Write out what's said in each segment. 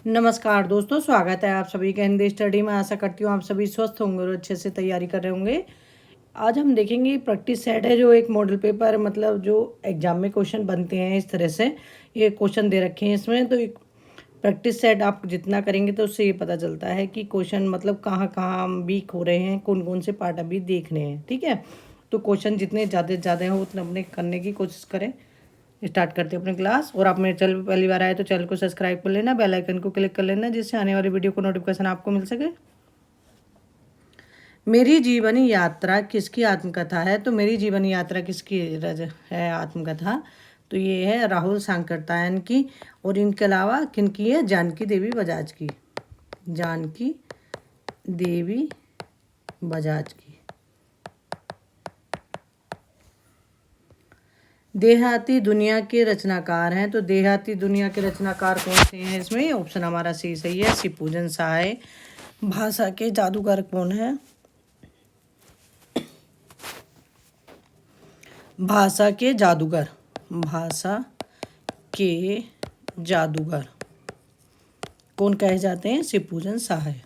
नमस्कार दोस्तों, स्वागत है आप सभी का हिंदी स्टडी में। आशा करती हूँ आप सभी स्वस्थ होंगे और अच्छे से तैयारी कर रहे होंगे। आज हम देखेंगे प्रैक्टिस सेट है, जो एक मॉडल पेपर मतलब जो एग्जाम में क्वेश्चन बनते हैं इस तरह से। ये क्वेश्चन दे रखे हैं इसमें, तो एक प्रैक्टिस सेट आप जितना करेंगे तो उससे ये पता चलता है कि क्वेश्चन मतलब कहाँ कहाँ वीक हो रहे हैं, कौन कौन से पार्ट अभी देखने हैं। ठीक है, तो क्वेश्चन जितने ज़्यादा हो उतने अपने करने की कोशिश करें। स्टार्ट करते हैं अपनी क्लास। और आप मेरे चैनल पर पहली बार आए तो चैनल को सब्सक्राइब कर लेना, बेल आइकन को क्लिक कर लेना, जिससे आने वाली वीडियो को नोटिफिकेशन आपको मिल सके। मेरी जीवनी यात्रा किसकी आत्मकथा है? तो मेरी जीवनी यात्रा किसकी है आत्मकथा? तो ये है राहुल सांकृत्यायन की। और इनके अलावा किनकी है? जानकी देवी बजाज की। जानकी देवी बजाज की। देहाती दुनिया के रचनाकार हैं। तो देहाती दुनिया के रचनाकार कौन से हैं? इसमें ऑप्शन हमारा सही है, शिवपूजन सहाय। भाषा के जादूगर कौन है? भाषा के जादूगर। भाषा के जादूगर कौन कहे जाते हैं? शिवपूजन सहाय।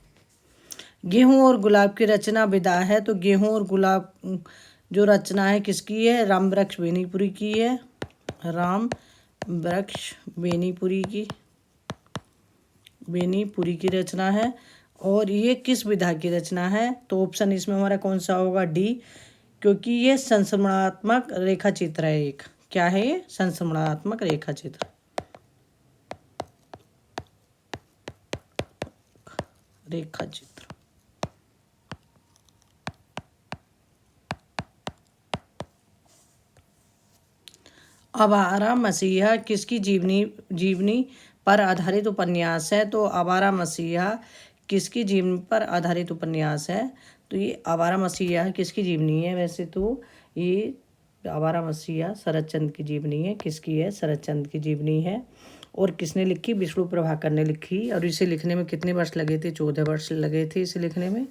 गेहूं और गुलाब की रचना विदा है। तो गेहूं और गुलाब जो रचना है किसकी है? राम वृक्ष बेनीपुरी की है। राम वृक्ष बेनीपुरी की रचना है। और ये किस विधा की रचना है? तो ऑप्शन इसमें हमारा कौन सा होगा? डी, क्योंकि ये संस्मरणात्मक रेखा चित्र है। एक क्या है ये? संस्मरणात्मक रेखा चित्र। रेखा चित्र। आवारा मसीहा किसकी जीवनी पर आधारित उपन्यास है? तो आवारा मसीहा किसकी जीवनी पर आधारित उपन्यास है? तो ये आवारा मसीहा किसकी जीवनी है? वैसे तो ये आवारा मसीहा शरद चंद्र की जीवनी है। किसकी है? शरद चंद्र की जीवनी है। और किसने लिखी? विष्णु प्रभाकर ने लिखी। और इसे लिखने में कितने वर्ष लगे थे? 14 वर्ष लगे थे इसे लिखने में।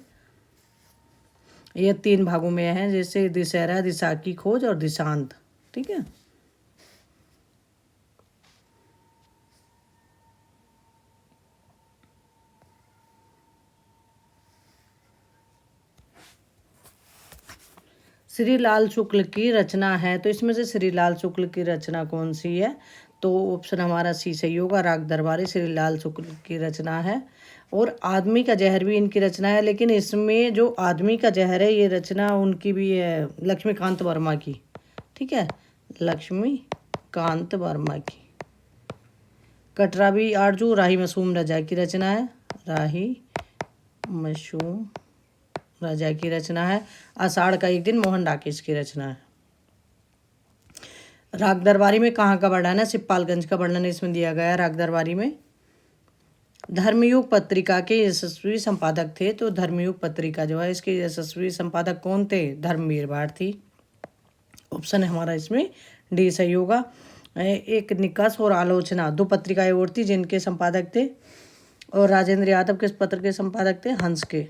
यह 3 भागों में है, जैसे दिशहरा, दिशा की खोज और दिशांत। ठीक है। श्री लाल शुक्ल की रचना है। तो इसमें से श्री लाल शुक्ल की रचना कौन सी है? तो ऑप्शन हमारा सी सही होगा, राग दरबारी श्री लाल शुक्ल की रचना है। और आदमी का जहर भी इनकी रचना है, लेकिन इसमें जो आदमी का जहर है ये रचना उनकी भी है, लक्ष्मीकांत वर्मा की। ठीक है, लक्ष्मीकांत वर्मा की। कटरा भी आरजू राही मासूम रजा की रचना है। राही मासूम राजा की रचना है। आषाढ़ का एक दिन मोहन डाकिस की रचना है। राग दरबारी में कहाँ का वर्णन है? सिपालगंज का वर्णन इसमें दिया गया है राग दरबारी में। धर्मयुग पत्रिका के यशस्वी संपादक थे। तो धर्मयुग पत्रिका जो है इसके यशस्वी संपादक कौन थे? धर्मवीर भारती। ऑप्शन है हमारा इसमें डी सही होगा। एक निकष और आलोचना 2 पत्रिकाएं और थी जिनके संपादक थे। और राजेंद्र यादव किस पत्र के संपादक थे? हंस के।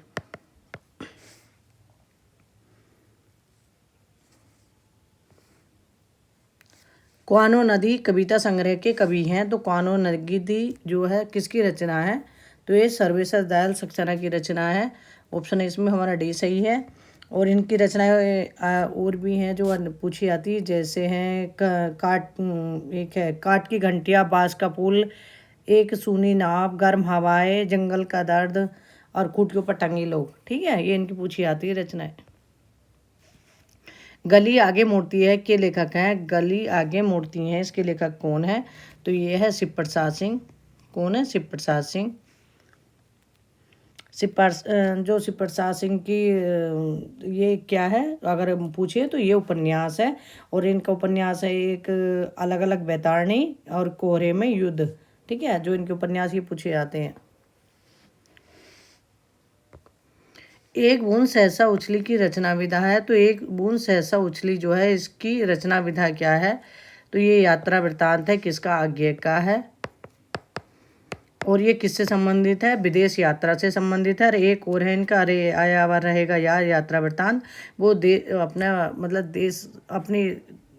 क्वानो नदी कविता संग्रह के कवि हैं। तो क्वानो नदी जो है किसकी रचना है? तो ये सर्वेश्वर दयाल सक्सेना की रचना है। ऑप्शन इसमें हमारा डी सही है। और इनकी रचनाएं और भी हैं जो पूछी जाती है, जैसे हैं एक है काट की घंटिया, बांस का पुल, एक सूनी नाव, गर्म हवाएं, जंगल का दर्द और खूट के ऊपर टंगे लोग। ठीक है, ये इनकी पूछी जाती है रचनाएं। गली आगे मुड़ती है के लेखक हैं? गली आगे मुड़ती हैं इसके लेखक कौन है? तो ये है शिव प्रसाद सिंह। कौन है? शिव प्रसाद सिंह। जो शिव प्रसाद सिंह की ये क्या है अगर पूछे तो ये उपन्यास है। और इनका उपन्यास है एक अलग अलग बैतारणी और कोहरे में युद्ध। ठीक है, जो इनके उपन्यास ये पूछे जाते हैं। एक बूंद सहसा उछली की रचना विधा है। तो एक बूंद सहसा उछली जो है इसकी रचना विधा क्या है? तो ये यात्रा वृत्तांत है। किसका? आज्ञे का है। और ये किससे संबंधित है? विदेश यात्रा से संबंधित है। और एक और है इनका, अरे आया आवर रहेगा यार यात्रा वृत्तांत। वो अपना मतलब देश अपनी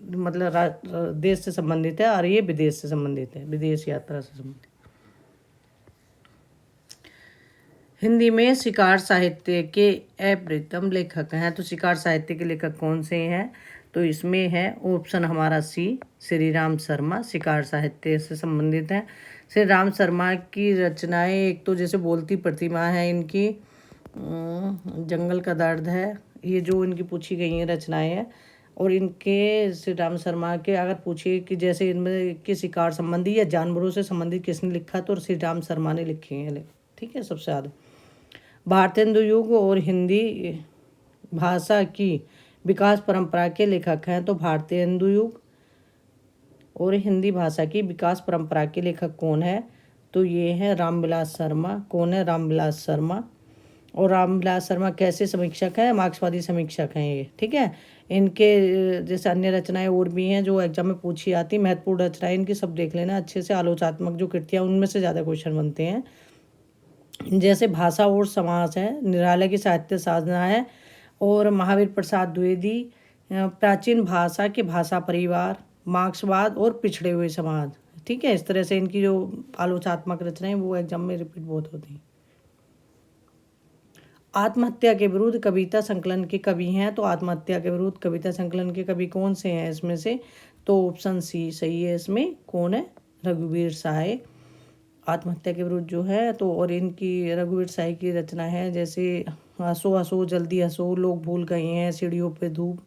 मतलब देश से संबंधित है, और ये विदेश से संबंधित है, विदेश यात्रा से संबंधित। हिंदी में शिकार साहित्य के अप्रथम लेखक हैं, तो शिकार साहित्य के लेखक कौन से हैं? तो इसमें है ऑप्शन हमारा सी, श्री राम शर्मा शिकार साहित्य से संबंधित है। श्री राम शर्मा की रचनाएं एक तो जैसे बोलती प्रतिमा है इनकी, जंगल का दर्द है, ये जो इनकी पूछी गई हैं रचनाएं हैं। और इनके श्री राम शर्मा के अगर पूछिए कि जैसे इनमें के शिकार संबंधी या जानवरों से संबंधित किसने लिखा, तो श्री राम शर्मा ने लिखे हैं, ठीक है, सबसे ज़्यादा। भारतेंदु युग और हिंदी भाषा की विकास परंपरा के लेखक हैं, तो भारतेंदु युग और हिंदी भाषा की विकास परंपरा के लेखक कौन है? तो ये है रामविलास शर्मा। कौन है? रामविलास शर्मा। और रामविलास शर्मा कैसे समीक्षक हैं? मार्क्सवादी समीक्षक हैं ये, ठीक है। इनके जैसे अन्य रचनाएं और भी हैं जो एग्जाम में पूछी आती, महत्वपूर्ण रचनाएं इनकी सब देख लेना अच्छे से। आलोचनात्मक जो कृतियाँ उनमें से ज़्यादा क्वेश्चन बनते हैं, जैसे भाषा और समाज है, निराला की साहित्य साधना है, और महावीर प्रसाद द्विवेदी प्राचीन भाषा के भाषा परिवार, मार्क्सवाद और पिछड़े हुए समाज, ठीक है। इस तरह से इनकी जो आलोचनात्मक रचनाएं वो एग्जाम में रिपीट बहुत होती हैं। आत्महत्या के विरुद्ध कविता संकलन के कवि हैं, तो आत्महत्या के विरुद्ध कविता संकलन के कवि कौन से हैं इसमें से? तो ऑप्शन सी सही है इसमें। कौन है? रघुवीर साय। आत्महत्या के विरुद्ध जो है तो, और इनकी रघुवीर साय की रचना है जैसे हंसो हंसो जल्दी हंसो, लोग भूल गए हैं, सीढ़ियों पे धूप,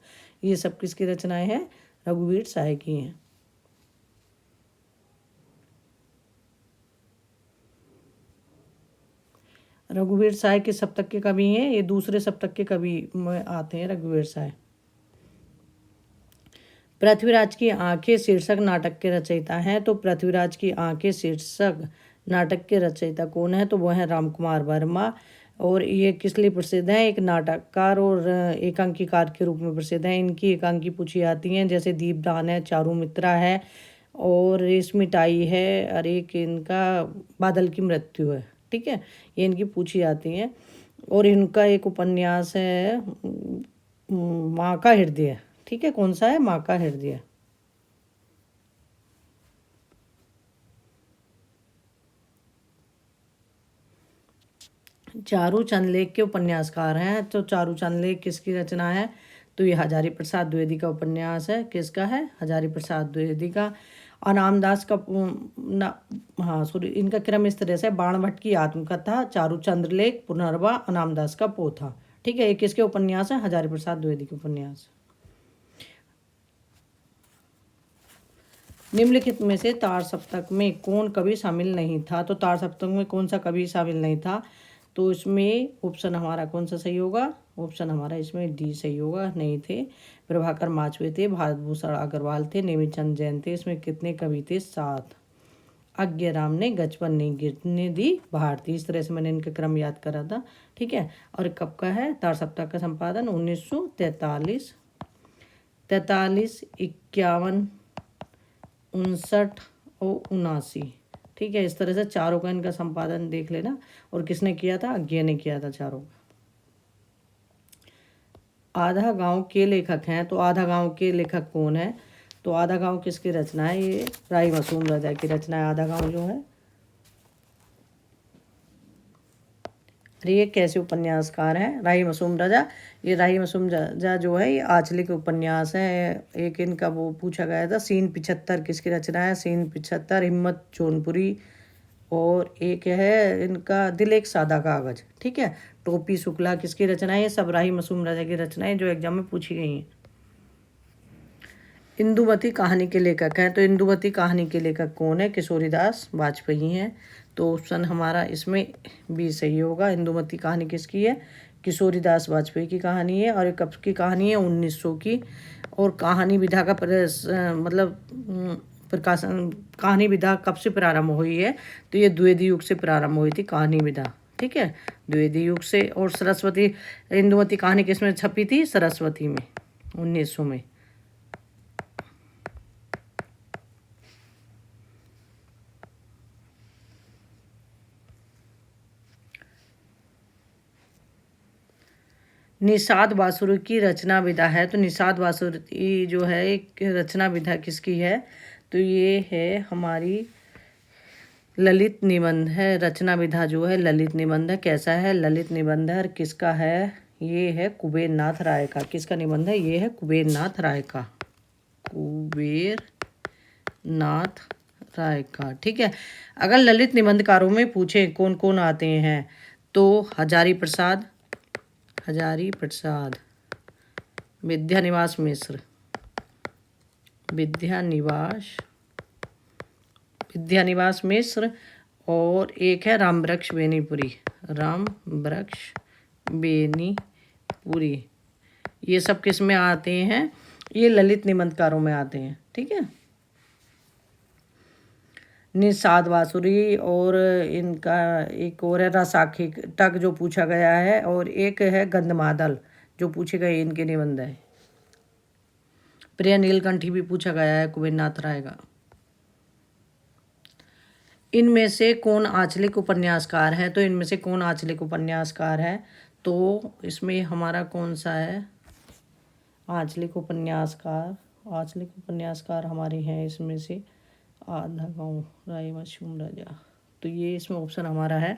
ये सब किसकी रचनाएं हैं? रघुवीर साय की हैं। रघुवीर साय के सप्तक के कवि हैं, ये दूसरे सप्तक के कवि में आते हैं रघुवीर साय। पृथ्वीराज की आंखें शीर्षक नाटक के रचयिता हैं, तो पृथ्वीराज की आंखें शीर्षक नाटक के रचयिता कौन है? तो वो है रामकुमार वर्मा। और ये किस लिए प्रसिद्ध है? एक नाटककार और एकांकीकार के रूप में प्रसिद्ध है। इनकी एकांकी पूछी जाती हैं जैसे दीपदान है, चारुमित्रा है, और रेशमिताई है, और एक इनका बादल की मृत्यु है, ठीक है, ये इनकी पूछी जाती हैं। और इनका एक उपन्यास है माँ का हृदय, ठीक है। कौन सा है? माँ का हृदय। चारूचंद लेख के उपन्यासकार हैं, तो चारूचंद लेख किसकी रचना है? तो ये हजारी प्रसाद द्विवेदी का उपन्यास है। किसका है? हजारी प्रसाद द्विवेदी का। अनामदास का हाँ सॉरी, इनका क्रम इस तरह से: बाणभट्ट की आत्मकथा, चारूचंद लेख, पुनर्वा, अनामदास का पोथा, ठीक है। ये किसके उपन्यास है? हजारी प्रसाद द्विवेदी के उपन्यास। निम्नलिखित में से तार सप्तक में कौन कवि शामिल नहीं था? तो तार सप्तक में कौन सा कवि शामिल नहीं था? तो इसमें ऑप्शन हमारा कौन सा सही होगा? ऑप्शन हमारा इसमें डी सही होगा, नहीं थे। प्रभाकर माचवे थे, भारत भूषण अग्रवाल थे, नेमीचंद जैन थे। इसमें कितने कवि थे? 7। आज्ञाराम ने गज पर नहीं गिरने दी भारती। इस तरह से मैंने इनका क्रम याद करा था, ठीक है। और कब का है तार सप्ताह का संपादन? 1943, 43, 51, 59 और 79, ठीक है। इस तरह से चारों का इनका संपादन देख लेना। और किसने किया था? आज्ञा ने किया था चारों का। आधा गांव के लेखक हैं, तो आधा गांव के लेखक कौन है? तो आधा गांव किसकी रचना है? ये राही मासूम रजा की रचना है आधा गांव जो है। ये कैसे उपन्यासकार हैं? राही मासूम रजा। ये राही मासूम रजा जो है ये आंचलिक उपन्यास है। एक इनका वो पूछा गया था, सीन 75 किसकी रचना है? सीन 75 हिम्मत जौनपुरी। और एक है इनका दिल एक सादा कागज, ठीक है। टोपी शुक्ला किसकी रचना है? ये सब राही मासूम रजा की रचनाएं जो एग्जाम में पूछी गई हैं। इंदुमती कहानी के लेखक हैं, तो इंदुमती कहानी के लेखक कौन है? किशोरीदास वाजपेयी हैं। तो ऑप्शन हमारा इसमें भी सही होगा। इंदुमती कहानी किसकी है? किशोरीदास वाजपेयी की कहानी है। और कब की कहानी है? 1900 की। और कहानी विधा का प्रकाशन, कहानी विधा कब से प्रारंभ हुई है? तो ये द्विवेदी युग से प्रारंभ हुई थी कहानी विधा, ठीक है, द्विवेदी युग से। और सरस्वती, इंदुमती कहानी किसमें छपी थी? सरस्वती में, 1900 में। निषाद वासुरी की रचना विधा है, तो निषाद वासुरी जो है एक रचना विधा किसकी है? तो ये है हमारी ललित निबंध है, रचना विधा जो है ललित निबंध है। कैसा है? ललित निबंध है। और किसका है? ये है कुबेर नाथ राय का। किसका निबंध है? ये है कुबेर नाथ राय का। कुबेर नाथ राय का। ठीक है। अगर ललित निबंधकारों में पूछे कौन कौन आते हैं तो हजारी प्रसाद, विद्यानिवास मिश्र, विद्यानिवास मिश्र, और एक है रामवृक्ष बेनीपुरी। ये सब किस में आते हैं? ये ललित निबंधकारों में आते हैं। ठीक है। निषाद बांसुरी, और इनका एक और है रसाखी टक जो पूछा गया है, और एक है गंधमादल जो पूछे गए इनके निबंध है। प्रिय नीलकंठी भी पूछा गया है कुबेर नाथ राय का। इनमें से कौन आंचलिक उपन्यासकार है? तो इनमें से कौन आंचलिक उपन्यासकार है? तो इसमें हमारा कौन सा है आंचलिक उपन्यासकार हमारे हैं इसमें से आधा गाँव, राही मासूम राजा। तो ये इसमें ऑप्शन हमारा है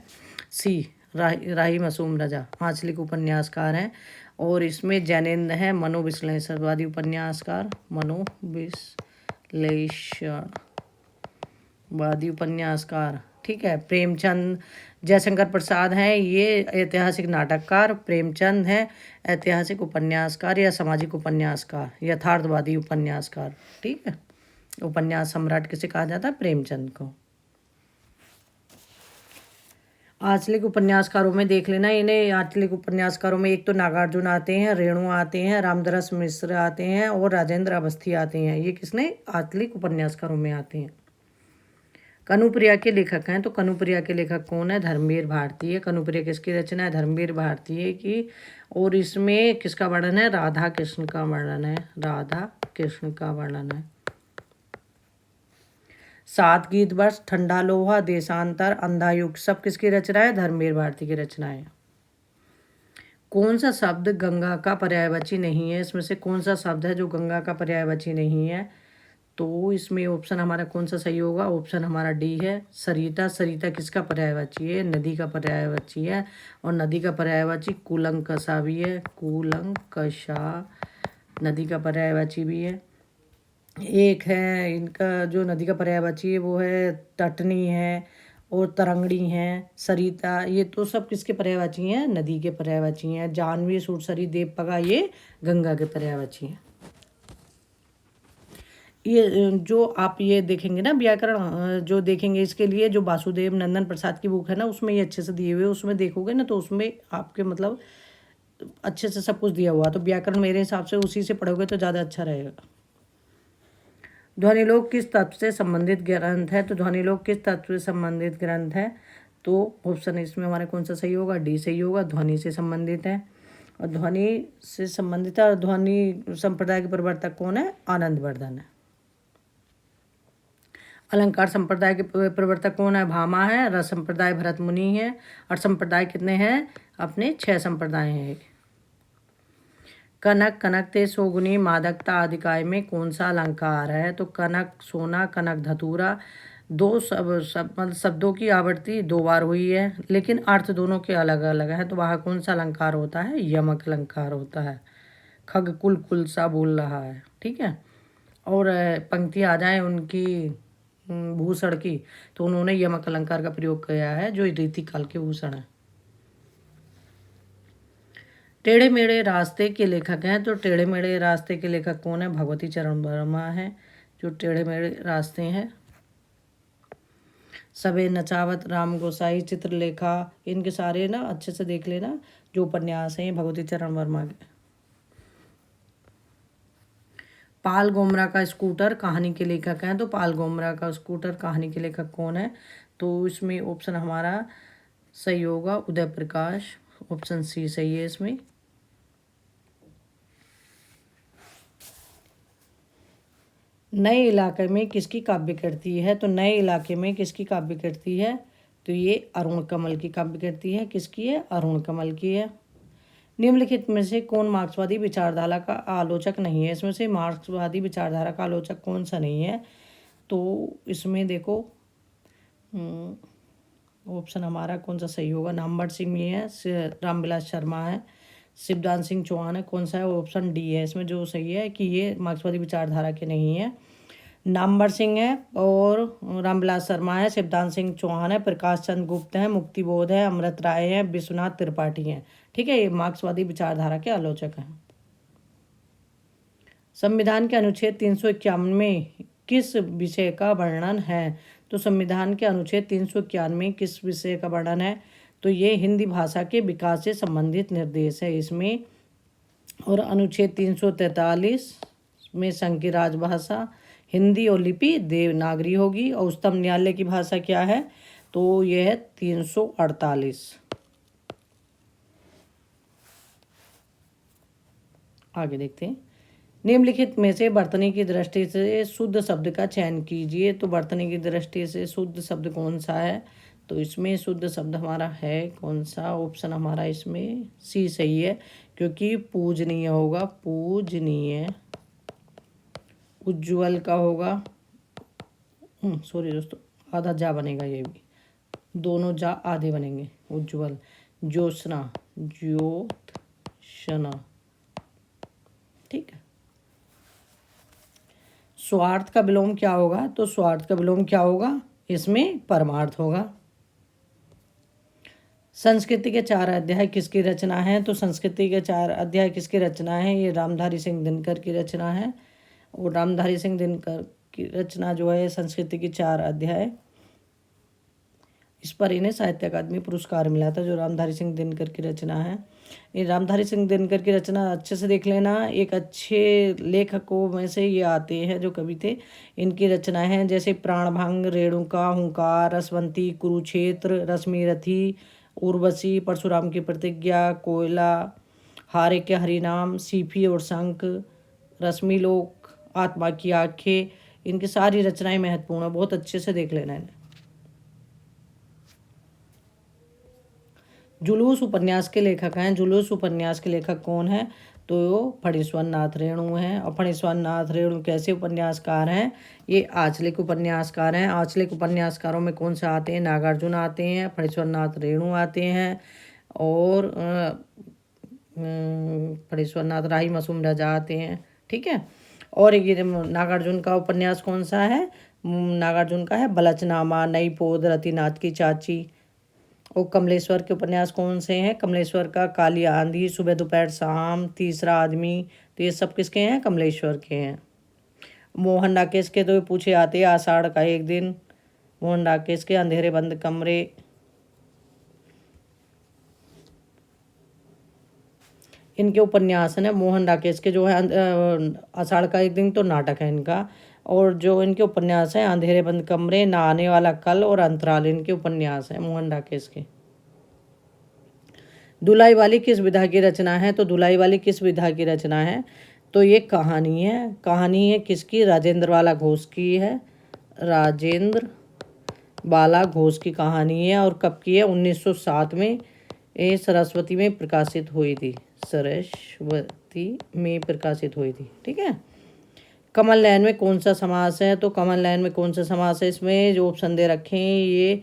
सी, राही मासूम राजा आंचलिक उपन्यासकार हैं। और इसमें जैनेन्द्र है मनोविश्लेषणवादी उपन्यासकार, मनोविश्लेषणवादी उपन्यासकार। ठीक है। प्रेमचंद, जयशंकर प्रसाद हैं ये ऐतिहासिक नाटककार। प्रेमचंद है ऐतिहासिक उपन्यासकार या सामाजिक उपन्यासकार, यथार्थवादी उपन्यासकार। ठीक है। उपन्यास सम्राट किसे कहा जाता है? प्रेमचंद को। आंचलिक उपन्यासकारों में देख लेना इन्हें। आंचलिक उपन्यासकारों में एक तो नागार्जुन आते हैं, रेणु आते हैं, रामदास मिश्र आते हैं, और राजेंद्र अवस्थी आते हैं। ये किसने? आंचलिक उपन्यासकारों में आते हैं। कनुप्रिया के लेखक हैं, तो कनुप्रिया के लेखक कौन है? धर्मवीर भारती। कनुप्रिया किसकी रचना है? धर्मवीर भारती की। और इसमें किसका वर्णन है? राधा कृष्ण का वर्णन है। 7 गीत वर्ष, ठंडा लोहा, देशांतर, अंधा युग सब किसकी रचना है? धर्मवीर भारती की रचना है। कौन सा शब्द गंगा का पर्यायवाची नहीं है? इसमें से कौन सा शब्द है जो गंगा का पर्यायवाची नहीं है? तो इसमें ऑप्शन हमारा कौन सा सही होगा? ऑप्शन हमारा डी है सरिता। सरिता किसका पर्यायवाची है? नदी का पर्यायवाची है। और नदी का पर्यायवाची कूलंकषा भी है। कूलंकषा नदी का पर्यायवाची भी है। एक है इनका जो नदी का पर्यायवाची है वो है तटनी है, और तरंगड़ी हैं, सरिता। ये तो सब किसके पर्यायवाची हैं? नदी के पर्यायवाची हैं। जाह्नवी, सुरसरी, देवपगा ये गंगा के पर्यायवाची हैं। ये जो आप ये देखेंगे ना व्याकरण जो देखेंगे, इसके लिए जो वासुदेव नंदन प्रसाद की बुक है ना उसमें ये अच्छे से दिए हुए, उसमें देखोगे ना तो उसमें आपके मतलब अच्छे से सब कुछ दिया हुआ। तो व्याकरण मेरे हिसाब से उसी से पढ़ोगे तो ज़्यादा अच्छा रहेगा। ध्वनिलोक किस तत्व से संबंधित ग्रंथ है? तो ध्वनिलोक किस तत्व से संबंधित ग्रंथ है? तो ऑप्शन इसमें हमारा कौन सा सही होगा? डी सही होगा। ध्वनि से संबंधित है, और ध्वनि से संबंधित है। और ध्वनि संप्रदाय के प्रवर्तक कौन है? आनंदवर्धन है। अलंकार संप्रदाय के प्रवर्तक कौन है? भामा है। रस संप्रदाय भरत मुनि है। और संप्रदाय कितने हैं? अपने 6 संप्रदाय हैं। कनक, कनक ते सोगुनी, मादकता आदि काय में कौन सा अलंकार है? तो कनक सोना, कनक धतूरा, दो शब्दों की आवृत्ति 2 बार हुई है, लेकिन अर्थ दोनों के अलग अलग है। तो वह कौन सा अलंकार होता है? यमक अलंकार होता है। खग कुल कुल सा बोल रहा है। ठीक है। और पंक्ति आ जाए उनकी भूषण की, तो उन्होंने यमक अलंकार का प्रयोग किया है जो रीतिकाल के भूषण है। टेढ़े मेढ़े रास्ते के लेखक हैं, तो टेढ़े मेढ़े रास्ते के लेखक कौन है? भगवती चरण वर्मा है जो टेढ़े मेढ़े रास्ते हैं। सबे नचावत, राम गोसाई, चित्रलेखा, इनके सारे ना अच्छे से देख लेना जो उपन्यास हैं भगवती चरण वर्मा के। पाल गोमरा का स्कूटर कहानी के लेखक हैं, तो पाल गोमरा का स्कूटर कहानी के लेखक कौन है? तो इसमें ऑप्शन हमारा सही होगा उदय प्रकाश। ऑप्शन सी सही है इसमें। नए इलाके में किसकी काव्य कृति है? तो नए इलाके में किसकी काव्य कृति है? तो ये अरुण कमल की काव्य कृति है। किसकी है? अरुण कमल की है। निम्नलिखित में से कौन मार्क्सवादी विचारधारा का आलोचक नहीं है? इसमें से मार्क्सवादी विचारधारा का आलोचक कौन सा नहीं है? तो इसमें देखो ऑप्शन हमारा कौन सा सही होगा? नामवर सिंह ये है, रामविलास शर्मा है, शिवदान सिंह चौहान है, कौन सा है? ऑप्शन डी है। इसमें जो सही है कि ये मार्क्सवादी विचारधारा के नहीं है। नामवर सिंह है और रामविलास शर्मा है, शिवदान सिंह चौहान है, प्रकाश चंद्र गुप्त है, मुक्तिबोध है, अमृत राय है, विश्वनाथ त्रिपाठी हैं। ठीक है, ये मार्क्सवादी विचारधारा के आलोचक हैं। संविधान के अनुच्छेद 351 में किस विषय का वर्णन है? तो संविधान के अनुच्छेद 351 में किस विषय का वर्णन है? तो ये हिंदी भाषा के विकास से संबंधित निर्देश है इसमें। और अनुच्छेद 343 में संघ की राजभाषा हिंदी और लिपि देवनागरी होगी। और उच्चतम न्यायालय की भाषा क्या है? तो यह है 348। आगे देखते हैं। निम्नलिखित में से वर्तनी की दृष्टि से शुद्ध शब्द का चयन कीजिए। तो वर्तनी की दृष्टि से शुद्ध शब्द कौन सा है? तो इसमें शुद्ध शब्द हमारा है कौन सा? ऑप्शन हमारा इसमें सी सही है, क्योंकि पूजनीय होगा, पूजनीय। उज्ज्वल का होगा, सॉरी दोस्तों, आधा जा बनेगा, ये भी दोनों जा आधे बनेंगे। उज्ज्वल, ज्योत्सना, ज्योत्सना। ठीक है। स्वार्थ का विलोम क्या होगा? तो स्वार्थ का विलोम क्या होगा? इसमें परमार्थ होगा। संस्कृति के 4 अध्याय किसकी रचना है? तो संस्कृति के 4 अध्याय किसकी रचना है? ये रामधारी सिंह दिनकर की रचना है। और रामधारी सिंह दिनकर की रचना जो है संस्कृति की 4 अध्याय, इस पर इन्हें साहित्य अकादमी पुरस्कार मिला था, जो रामधारी सिंह दिनकर की रचना है। ये रामधारी सिंह दिनकर की रचना अच्छे से देख लेना। एक अच्छे लेखकों में से ये आते हैं जो कवि थे, इनकी रचनाएं हैं जैसे प्राणभंग, रेणुका, हुंकार, रसवंती, कुरुक्षेत्र, रश्मिरथी, उर्वशी, परशुराम की प्रतिज्ञा, कोयला, हारे के हरिनाम, सीफी और शंख, रश्मिलोक, आत्मा की आंखें। इनकी सारी रचनाएं महत्वपूर्ण है, बहुत अच्छे से देख लेना है। जुलूस उपन्यास के लेखक हैं। जुलूस उपन्यास के लेखक कौन है? तो फणीश्वर नाथ रेणु हैं। और फणीश्वर नाथ रेणु कैसे उपन्यासकार हैं? ये आंचलिक उपन्यासकार हैं। आंचलिक उपन्यासकारों में कौन से आते हैं? नागार्जुन आते हैं, फणीश्वर नाथ रेणु आते हैं, और फणीश्वर नाथ राही मासूम राजा आते हैं। ठीक है। और ये नागार्जुन का उपन्यास कौन सा है? नागार्जुन का है बलचनामा, नई पोद, रतिनाथ की चाची। और कमलेश्वर के उपन्यास कौन से हैं? कमलेश्वर का काली आंधी, सुबह दोपहर शाम, तीसरा आदमी। तो ये सब किसके हैं? कमलेश्वर के हैं। मोहन राकेश के तो पूछे आते हैं, आषाढ़ का एक दिन, मोहन राकेश के अंधेरे बंद कमरे। इनके उपन्यास हैं मोहन राकेश के जो है आषाढ़ का एक दिन तो नाटक है इनका। और जो इनके उपन्यास हैं अंधेरे बंद कमरे, ना आने वाला कल और अंतराल, इनके उपन्यास हैं मोहन राकेश के। दुलाई वाली किस विधा की रचना है? तो दुलाई वाली किस विधा की रचना है? तो ये कहानी है। कहानी है किसकी? राजेंद्र बाला घोष की है। राजेंद्र बाला घोष की कहानी है। और कब की है? 1907 में ये सरस्वती में प्रकाशित हुई थी। सरस्वती में प्रकाशित हुई थी। ठीक है। कमल नयन में कौन सा समास है? तो कमल नयन में कौन सा समास है? इसमें जो ऑप्शन दे रखे हैं ये,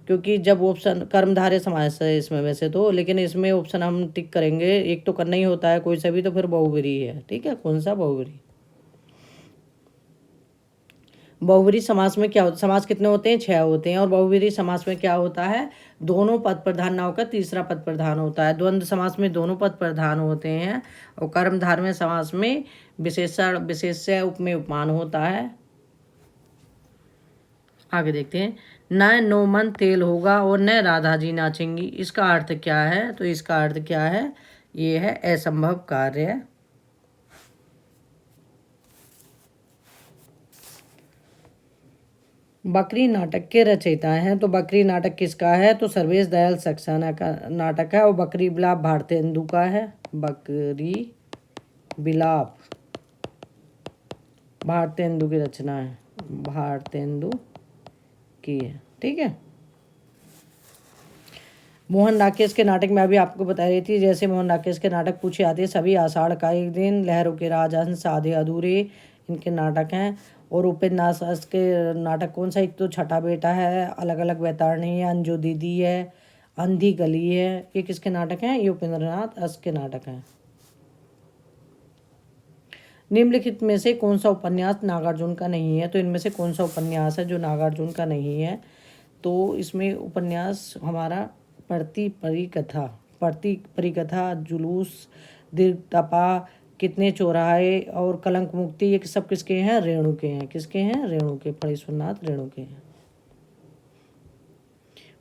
क्योंकि जब ऑप्शन कर्मधारय समास है इसमें वैसे तो, लेकिन इसमें ऑप्शन हम टिक करेंगे, एक तो करना ही होता है कोई सा भी, तो फिर बहुब्रीहि है। ठीक है। कौन सा? बहुब्रीहि। बहुब्रीहि समास में क्या होता है? समास कितने होते हैं? 6 होते हैं। और बहुब्रीहि समास में क्या होता है? दोनों पद प्रधान ना होकर तीसरा पद प्रधान होता है। द्वंद्व समास में दोनों पद प्रधान होते हैं। और कर्मधारय समास में विशेषण, विशेष्य, उपमेय, उपमान होता है। आगे देखते हैं। न नो मन तेल होगा और न राधा जी नाचेंगी, इसका अर्थ क्या है? तो इसका अर्थ क्या है? ये है असंभव कार्य। बकरी नाटक के रचयिता हैं। तो बकरी नाटक किसका है? तो सर्वेश दयाल सक्सेना का नाटक है। और बकरी बिलाप भारतेंदु का है। बकरी बिलाप भारतेंदु की रचना है, भारतेंदु की है। ठीक है। मोहन राकेश के नाटक में अभी आपको बता रही थी, जैसे मोहन राकेश के नाटक पूछे आते सभी, आषाढ़ का एक दिन, लहरों के राजहंस, आधे अधूरे, इनके नाटक हैं। और उपन्यास के नाटक कौन सा? एक तो छठा बेटा है, अलग अलग वैतरणी है, अंजू दीदी है, अंधी गली है। ये किसके नाटक हैं? ये उपेंद्रनाथ अस के नाटक हैं। निम्नलिखित में से कौन सा उपन्यास नागार्जुन का नहीं है? तो इनमें से कौन सा उपन्यास है जो नागार्जुन का नहीं है? तो इसमें उपन्यास हमारा पढ़ती परिकथा, जुलूस, दीर्घतपा, कितने चौराहे और कलंक मुक्ति, ये सब किसके हैं? रेणु के हैं। किसके हैं? रेणु के, फणीश्वरनाथ रेणु के हैं।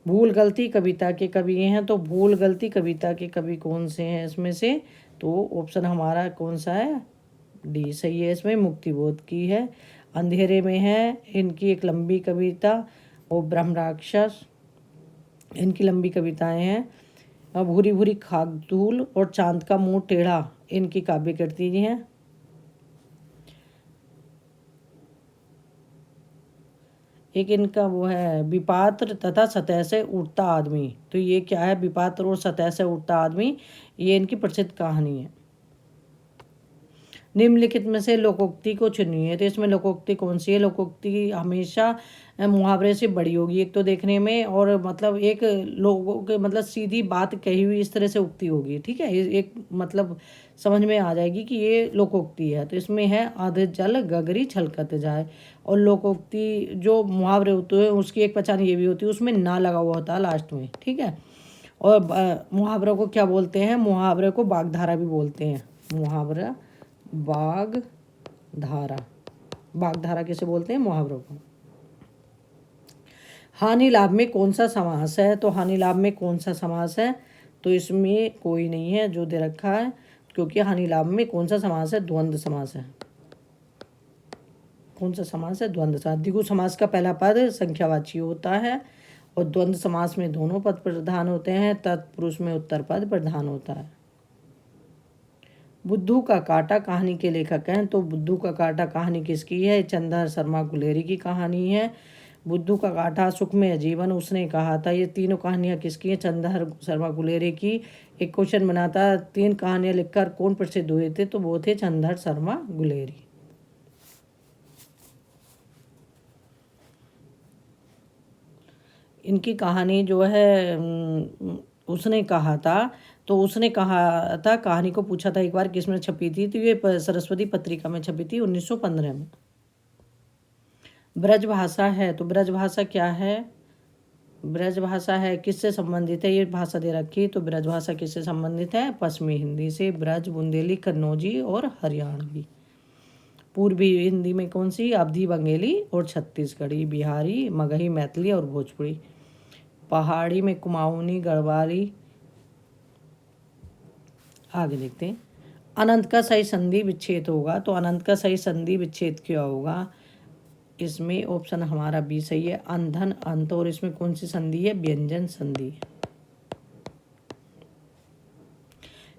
भूल गलती कविता के कवि हैं, तो भूल गलती कविता के कवि कौन से हैं इसमें से? तो ऑप्शन हमारा कौन सा है? डी सही है। इसमें मुक्तिबोध की है। अंधेरे में है इनकी एक लंबी कविता, और ब्रह्म राक्षस, इनकी लंबी कविताएं हैं। अब भूरी भूरी खाक धूल और चांद का मुंह टेढ़ा, इनकी काव्य कृति हैं। एक इनका वो है विपात्र तथा सतह से उठता आदमी। तो ये क्या है? विपात्र और सतह से उठता आदमी, ये इनकी प्रसिद्ध कहानी है। निम्नलिखित में से लोकोक्ति को चुनिए। तो इसमें लोकोक्ति कौन सी है? लोकोक्ति हमेशा मुहावरे से बड़ी होगी एक तो देखने में, और मतलब एक लोगों के मतलब सीधी बात कही हुई इस तरह से उक्ति होगी। ठीक है, एक मतलब समझ में आ जाएगी कि ये लोकोक्ति है। तो इसमें है आधे जल गगरी छलकत जाए। और लोकोक्ति जो मुहावरे होते हैं उसकी एक पहचान ये भी होती है, उसमें ना लगा हुआ होता है लास्ट में। ठीक है, और मुहावरों को क्या बोलते हैं? मुहावरे को वाग्धारा भी बोलते हैं। मुहावरा वाग्धारा, वाग्धारा किसे बोलते हैं? मुहावरों को। हानि लाभ में कौन सा समास है? तो हानि लाभ में कौन सा समास है? तो इसमें कोई नहीं है जो दे रखा है, क्योंकि हानि लाभ में कौन सा समास है? द्वंद्व समास है। कौन सा समास है? द्वंद्व समास। द्विगु समास का पहला पद संख्यावाची होता है, और द्वंद्व समास में दोनों पद प्रधान होते हैं। तत्पुरुष में उत्तर पद प्रधान होता है। बुद्धू का कांटा कहानी के लेखक हैं, तो बुद्धू का कांटा कहानी किसकी है? चंद्रहर शर्मा गुलेरी की कहानी है। बुद्धू का कांटा, सुखमय जीवन, उसने कहा था, ये तीनों कहानियाँ किसकी हैं? चंद्रहर शर्मा गुलेरी की। एक क्वेश्चन बना था, 3 कहानियाँ लिखकर कौन प्रसिद्ध हुए थे? तो वो थे चंद्रहर शर्मा गुलेरी। इनकी कहानी जो है उसने कहा था, तो उसने कहा था कहानी को पूछा था एक बार किसमें छपी थी? तो ये सरस्वती पत्रिका में छपी थी 1915 में। ब्रजभाषा है, तो ब्रजभाषा क्या है? ब्रजभाषा है किससे संबंधित है? ये भाषा दे रखी, तो ब्रजभाषा किससे संबंधित है? पश्चिमी हिंदी से। ब्रज, बुंदेली, कन्नौजी और हरियाणवी। पूर्वी हिंदी में कौन सी? अवधी, बंगेली और छत्तीसगढ़ी। बिहारी, मगही, मैथिली और भोजपुरी। पहाड़ी में कुमाऊनी, गढ़वाली। आगे देखते हैं। अनंत का सही संधि विच्छेद होगा, तो अनंत का सही संधि विच्छेद क्या होगा? इसमें ऑप्शन हमारा बी सही है, अंधन अंत। और इसमें कौन सी संधि है? व्यंजन संधि।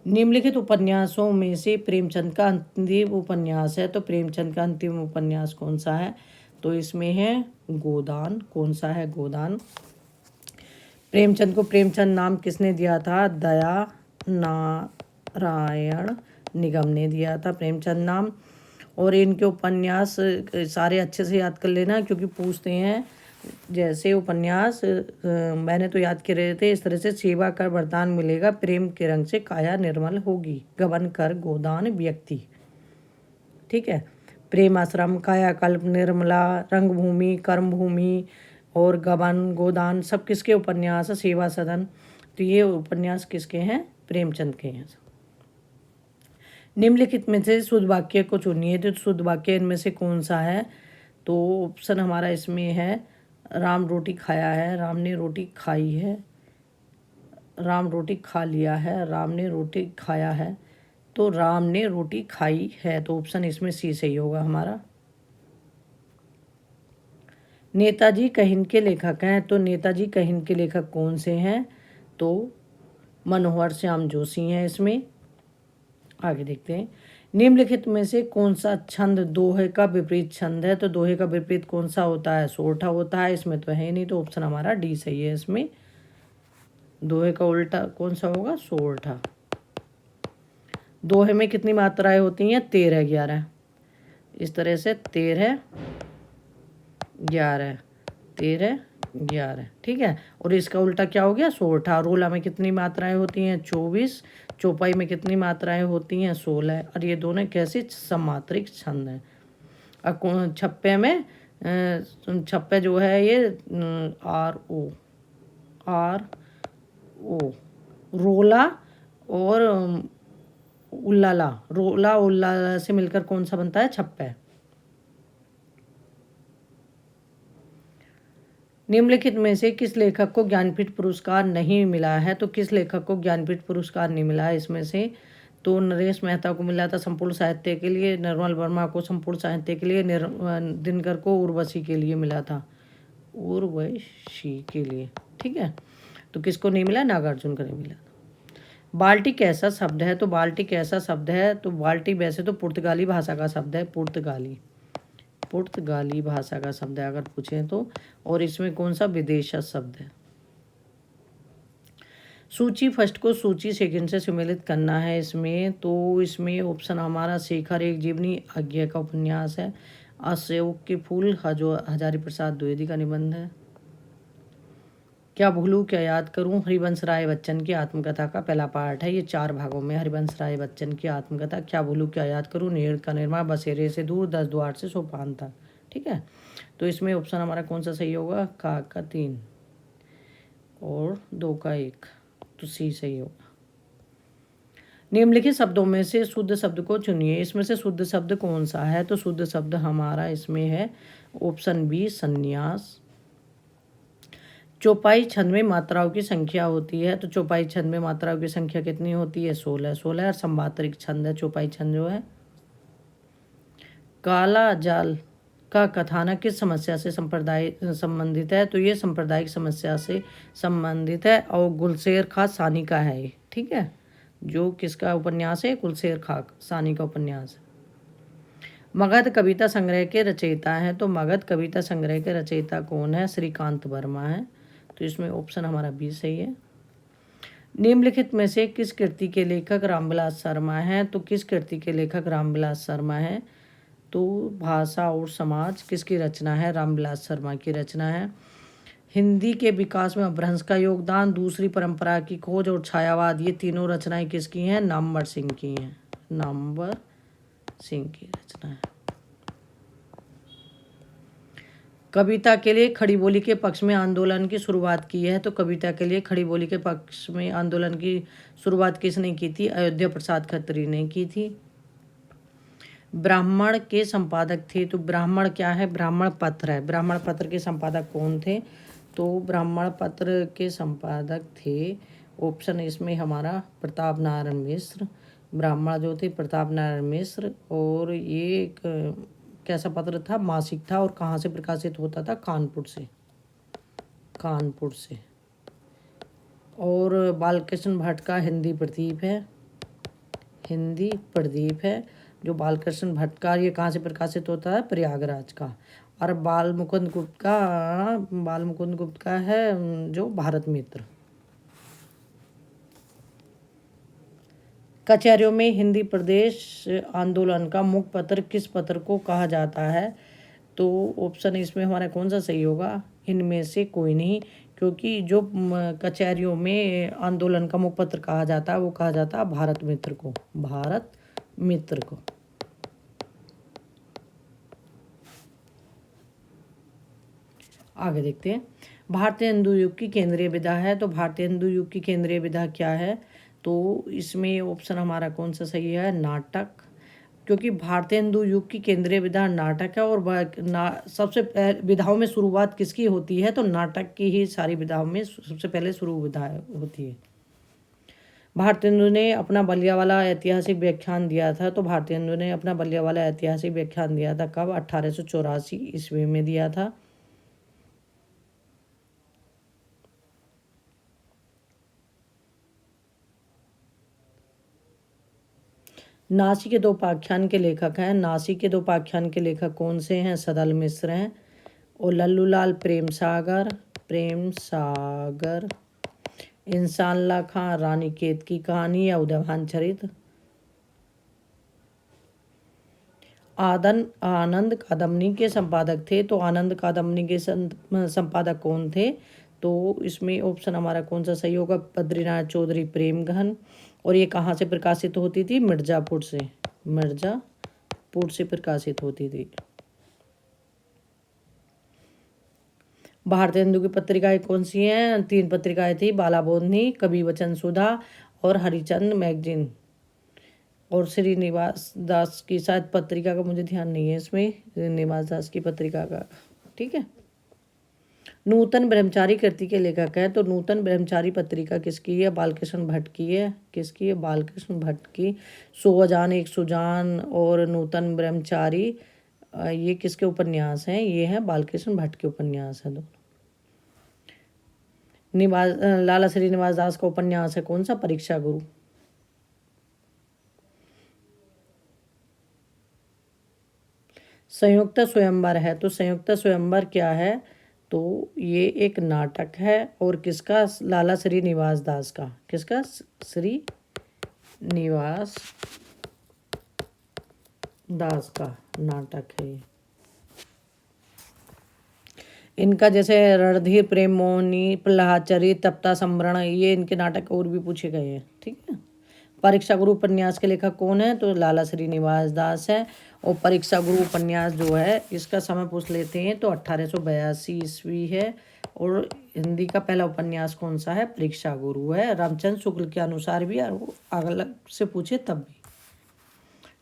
निम्नलिखित उपन्यासों में से प्रेमचंद का अंतिम उपन्यास है, तो प्रेमचंद का अंतिम उपन्यास कौन सा है? तो इसमें है गोदान। कौन सा है? गोदान। प्रेमचंद को प्रेमचंद नाम किसने दिया था? दया नारायण निगम ने दिया था प्रेमचंद नाम। और इनके उपन्यास सारे अच्छे से याद कर लेना, क्योंकि पूछते हैं। जैसे उपन्यास मैंने तो याद कर रहे थे इस तरह से, सेवा कर वरदान मिलेगा, प्रेम के रंग से काया निर्मल होगी, गबन कर गोदान व्यक्ति। ठीक है, प्रेम आश्रम, कायाकल्प, निर्मला, रंगभूमि, कर्मभूमि और गबन, गोदान सब किसके उपन्यास? सेवा सदन। तो ये उपन्यास किसके हैं? प्रेमचंद के हैं। निम्नलिखित में से शुद्ध वाक्य को चुनिए, तो शुद्ध वाक्य इनमें से कौन सा है? तो ऑप्शन हमारा इसमें है राम रोटी खाया है, राम ने रोटी खाई है, राम रोटी खा लिया है, राम ने रोटी खाया है। तो राम ने रोटी खाई है, तो ऑप्शन इसमें सी सही होगा हमारा। नेताजी कहिन के लेखक हैं, तो नेताजी कहिन के लेखक कौन से हैं? तो मनोहर श्याम जोशी हैं इसमें। आगे देखते हैं। निम्नलिखित में से कौन सा छंद दोहे का विपरीत छंद है? तो दोहे का विपरीत कौन सा होता है? सोरठा होता है। इसमें तो है नहीं, तो ऑप्शन हमारा डी सही है। इसमें दोहे का उल्टा कौन सा होगा? सोरठा। दोहे में कितनी मात्राएं होती हैं? 13, 11। इस तरह से 13 11 13 11, ठीक है। और इसका उल्टा क्या हो गया 16। रोला में कितनी मात्राएं होती हैं 24, चौपाई में कितनी मात्राएं होती हैं 16। और ये दोनों कैसे सममात्रिक छंद हैं। और छप्पे में छप्पे जो है ये आर ओ रोला और उल्लाला, रोला उल्लाला से मिलकर कौन सा बनता है छप्पे। निम्नलिखित में से किस लेखक को ज्ञानपीठ पुरस्कार नहीं मिला है। तो किस लेखक को ज्ञानपीठ पुरस्कार नहीं मिला है इसमें से, तो नरेश मेहता को मिला था संपूर्ण साहित्य के लिए, निर्मल वर्मा को संपूर्ण साहित्य के लिए, दिनकर को उर्वशी के लिए मिला था, उर्वशी के लिए, ठीक है। तो किसको नहीं मिला, नागार्जुन को नहीं मिला। बाल्टी कैसा शब्द है। तो बाल्टी कैसा शब्द है, तो बाल्टी वैसे तो पुर्तगाली भाषा का शब्द है, पुर्तगाली भाषा का शब्द है अगर पूछें तो। और इसमें कौन सा विदेशज शब्द है। सूची फर्स्ट को सूची सेकंड से सम्मिलित करना है इसमें। तो इसमें ऑप्शन हमारा शेखर एक जीवनी आज्ञा का उपन्यास है, अशोक के फूल हजारी प्रसाद द्विवेदी का निबंध है, क्या भूलूं क्या याद करूं हरिवंश राय बच्चन की आत्मकथा का पहला पार्ट है। ये 4 भागों में हरिवंश राय बच्चन की आत्मकथा, क्या भूलूं क्या याद करूं, नीड़ का निर्माण, बसेरे से दूर, 10 द्वार से सोपान तक, ठीक है। तो इसमें ऑप्शन हमारा कौन सा सही होगा, का 3 और 2 का 1, तो सी सही होगा। निम्नलिखित शब्दों में से शुद्ध शब्द को चुनिए। इसमें से शुद्ध शब्द कौन सा है, तो शुद्ध शब्द हमारा इसमें है ऑप्शन बी संन्यास। चौपाई छंद में मात्राओं की संख्या होती है। तो चौपाई छंद में मात्राओं की संख्या कितनी होती है 16 और सममात्रिक छंद है चौपाई छंद जो है। काला जाल का कथानक किस समस्या से संबंधित है, तो ये सांप्रदायिक समस्या से संबंधित है और गुलशेर खां सानी का है, ठीक है। जो किसका उपन्यास है, गुलशेर खां सानी का उपन्यास है। मगध कविता संग्रह के रचयिता हैं। तो मगध कविता संग्रह के रचयिता कौन है, श्रीकांत वर्मा है। तो इसमें ऑप्शन हमारा बी सही है। निम्नलिखित में से किस कृति के लेखक रामविलास शर्मा हैं। तो किस कृति के लेखक रामविलास शर्मा है, तो भाषा और समाज किसकी रचना है, रामविलास शर्मा की रचना है। हिंदी के विकास में अपभ्रंश का योगदान, दूसरी परंपरा की खोज और छायावाद, ये तीनों रचनाएं किसकी हैं, नामवर सिंह की हैं, नामवर सिंह की रचना है। कविता के लिए खड़ी बोली के पक्ष में आंदोलन की शुरुआत की है। तो कविता के लिए खड़ी बोली के पक्ष में आंदोलन की शुरुआत किसने की थी, अयोध्या प्रसाद खत्री ने की थी। ब्राह्मण के संपादक थे। तो ब्राह्मण क्या है, ब्राह्मण पत्र है। ब्राह्मण पत्र के संपादक कौन थे, तो ब्राह्मण पत्र के संपादक थे ऑप्शन इसमें हमारा प्रताप नारायण मिश्र। ब्राह्मण जो थे प्रताप नारायण मिश्र। और ये एक कैसा पत्र था, मासिक था। और कहाँ से प्रकाशित होता था, कानपुर से। और बालकृष्ण भट्ट का हिंदी प्रदीप है जो बालकृष्ण भट्ट का, ये कहाँ से प्रकाशित होता है, प्रयागराज का। और बाल मुकुंद गुप्त का है जो भारत मित्र। कचहरियों में हिंदी प्रदेश आंदोलन का मुख्य पत्र किस पत्र को कहा जाता है, तो ऑप्शन इसमें हमारा कौन सा सही होगा, इनमें से कोई नहीं। क्योंकि जो कचहरियों में आंदोलन का मुख्य पत्र कहा जाता है वो कहा जाता है भारत मित्र को। आगे देखते हैं। भारतीय हिंदू युग की केंद्रीय विधा है। तो भारतीय हिंदू युग की केंद्रीय विधा क्या है, तो इसमें ऑप्शन हमारा कौन सा सही है, नाटक। क्योंकि भारतीय हिंदू युग की केंद्रीय विधा नाटक है। और सबसे विधाओं में शुरुआत किसकी होती है, तो नाटक की ही सारी विधाओं में सबसे पहले शुरू विधा होती है। भारतीय हिंदू ने अपना बलिया वाला ऐतिहासिक व्याख्यान दिया था। तो भारतीय हिंदू ने अपना बलिया वाला ऐतिहासिक व्याख्यान दिया था कब, 1884 ईस्वी में दिया था। नासिक के 2 उपाख्यान के लेखक हैं। नासिक के 2 उपाख्यान के लेखक कौन से हैं, सदल मिश्र हैं और लल्लूलाल प्रेम सागर। इंसानला खां रानी केत की कहानी या उदयभान चरित। आनंद कादम्बनी के संपादक थे। तो आनंद कादम्बनी के संपादक कौन थे? तो इसमें ऑप्शन हमारा कौन सा सही होगा? बद्रीनाथ चौधरी प्रेमघन। और ये कहाँ से प्रकाशित होती थी? मिर्जापुर से प्रकाशित होती थी। भारतीय हिंदू की पत्रिकाएं कौन सी हैं? 3 पत्रिकाएं थी, बालाबोधनी, कवि वचन सुधा और हरिचंद मैगजीन। और श्रीनिवास दास की शायद पत्रिका का मुझे ध्यान नहीं है इसमें, श्रीनिवास दास की पत्रिका का। ठीक है। नूतन ब्रह्मचारी कृति के लेखक हैं। तो नूतन ब्रह्मचारी पत्रिका किसकी है? बालकृष्ण भट्ट की है। किसकी है? बालकृष्ण भट्ट की। 100 अजान एक सुजान और नूतन ब्रह्मचारी, ये किसके उपन्यास हैं? ये है बालकृष्ण भट्ट के उपन्यास है दोनों। लाला श्रीनिवास दास का उपन्यास है कौन सा? परीक्षा गुरु। संयुक्त स्वयंवर है। तो संयुक्त स्वयंवर क्या है? तो ये एक नाटक है। और किसका? लाला श्रीनिवास दास का। किसका? श्रीनिवास दास का नाटक है। इनका जैसे रणधीर प्रेम मोहिनी, प्रहलाद चरित, तप्ता संवरण, ये इनके नाटक और भी पूछे गए हैं। ठीक है। परीक्षा गुरु उपन्यास के लेखक कौन है? तो लाला श्रीनिवास दास है। और परीक्षा गुरु उपन्यास जो है इसका समय पूछ लेते हैं तो 1882 ईस्वी है। और हिंदी का पहला उपन्यास कौन सा है? परीक्षा गुरु है। रामचंद्र शुक्ल के अनुसार भी और अलग से पूछे तब भी।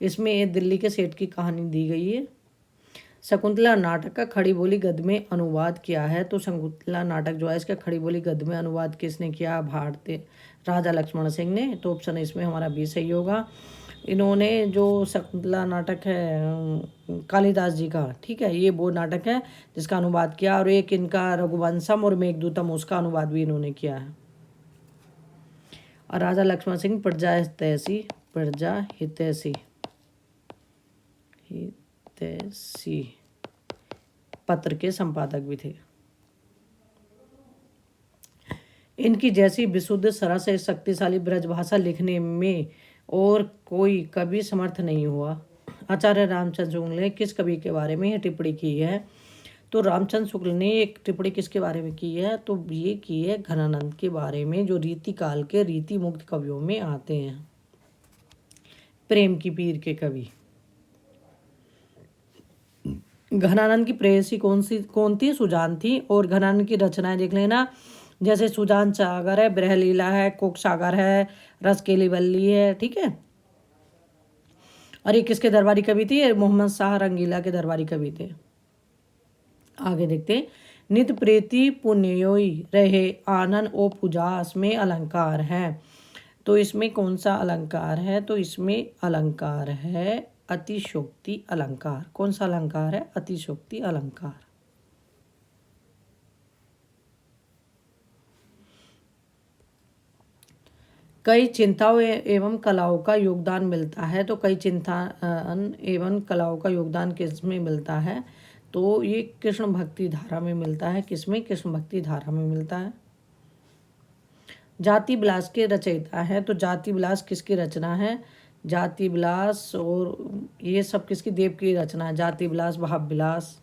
इसमें दिल्ली के सेठ की कहानी दी गई है। शकुंतला नाटक का खड़ी बोली गद्य में अनुवाद किया है। तो शकुंतला नाटक जो है इसका खड़ी बोली गद्य में अनुवाद किसने किया? भारतीय राजा लक्ष्मण सिंह ने। तो ऑप्शन इसमें हमारा बी सही होगा। इन्होंने जो शकुंतला नाटक है कालिदास जी का, ठीक है, ये वो नाटक है जिसका अनुवाद किया। और एक इनका रघुवंशम और मेघदूतम, उसका अनुवाद भी इन्होंने किया है। और राजा लक्ष्मण सिंह प्रजा हितैषी पत्र के संपादक भी थे। इनकी जैसी विशुद्ध सरस शक्तिशाली ब्रजभाषा लिखने में और कोई कवि समर्थ नहीं हुआ। आचार्य रामचंद्र शुक्ल ने किस कवि के बारे में टिप्पणी की है? तो रामचंद्र शुक्ल ने एक टिप्पणी किसके बारे में की है? तो ये की है घनानंद के बारे में, जो रीति काल के रीति मुक्त कवियों में आते हैं, प्रेम की पीर के कवि। घनानंद की प्रेयसी कौन थी? सुजान थी। और घनानंद की रचनाएं देख लेना, जैसे सुजान सागर है, ब्रहलीला है, कोक सागर है, रसकेली वल्ली है। ठीक है। और ये किसके दरबारी कवि थी? मोहम्मद शाह रंगीला के दरबारी कवि थे। आगे देखते हैं। नित प्रीति पुण्योई रहे आनंद ओ पुजास में अलंकार है। तो इसमें कौन सा अलंकार है? तो इसमें अलंकार है अतिशोक्ति अलंकार। कौन सा अलंकार है? अतिशोक्ति अलंकार। कई चिंताओं एवं कलाओं का योगदान मिलता है। तो कई चिंता एवं कलाओं का योगदान किसमें मिलता है? तो ये कृष्ण भक्ति धारा में मिलता है। किसमें? कृष्ण भक्ति धारा में मिलता है। जाति विलास के रचयिता है। तो जाति विलास किसकी रचना है? जाति विलास और ये सब किसकी? देव की रचना है। जाति विलास, भाव विलास।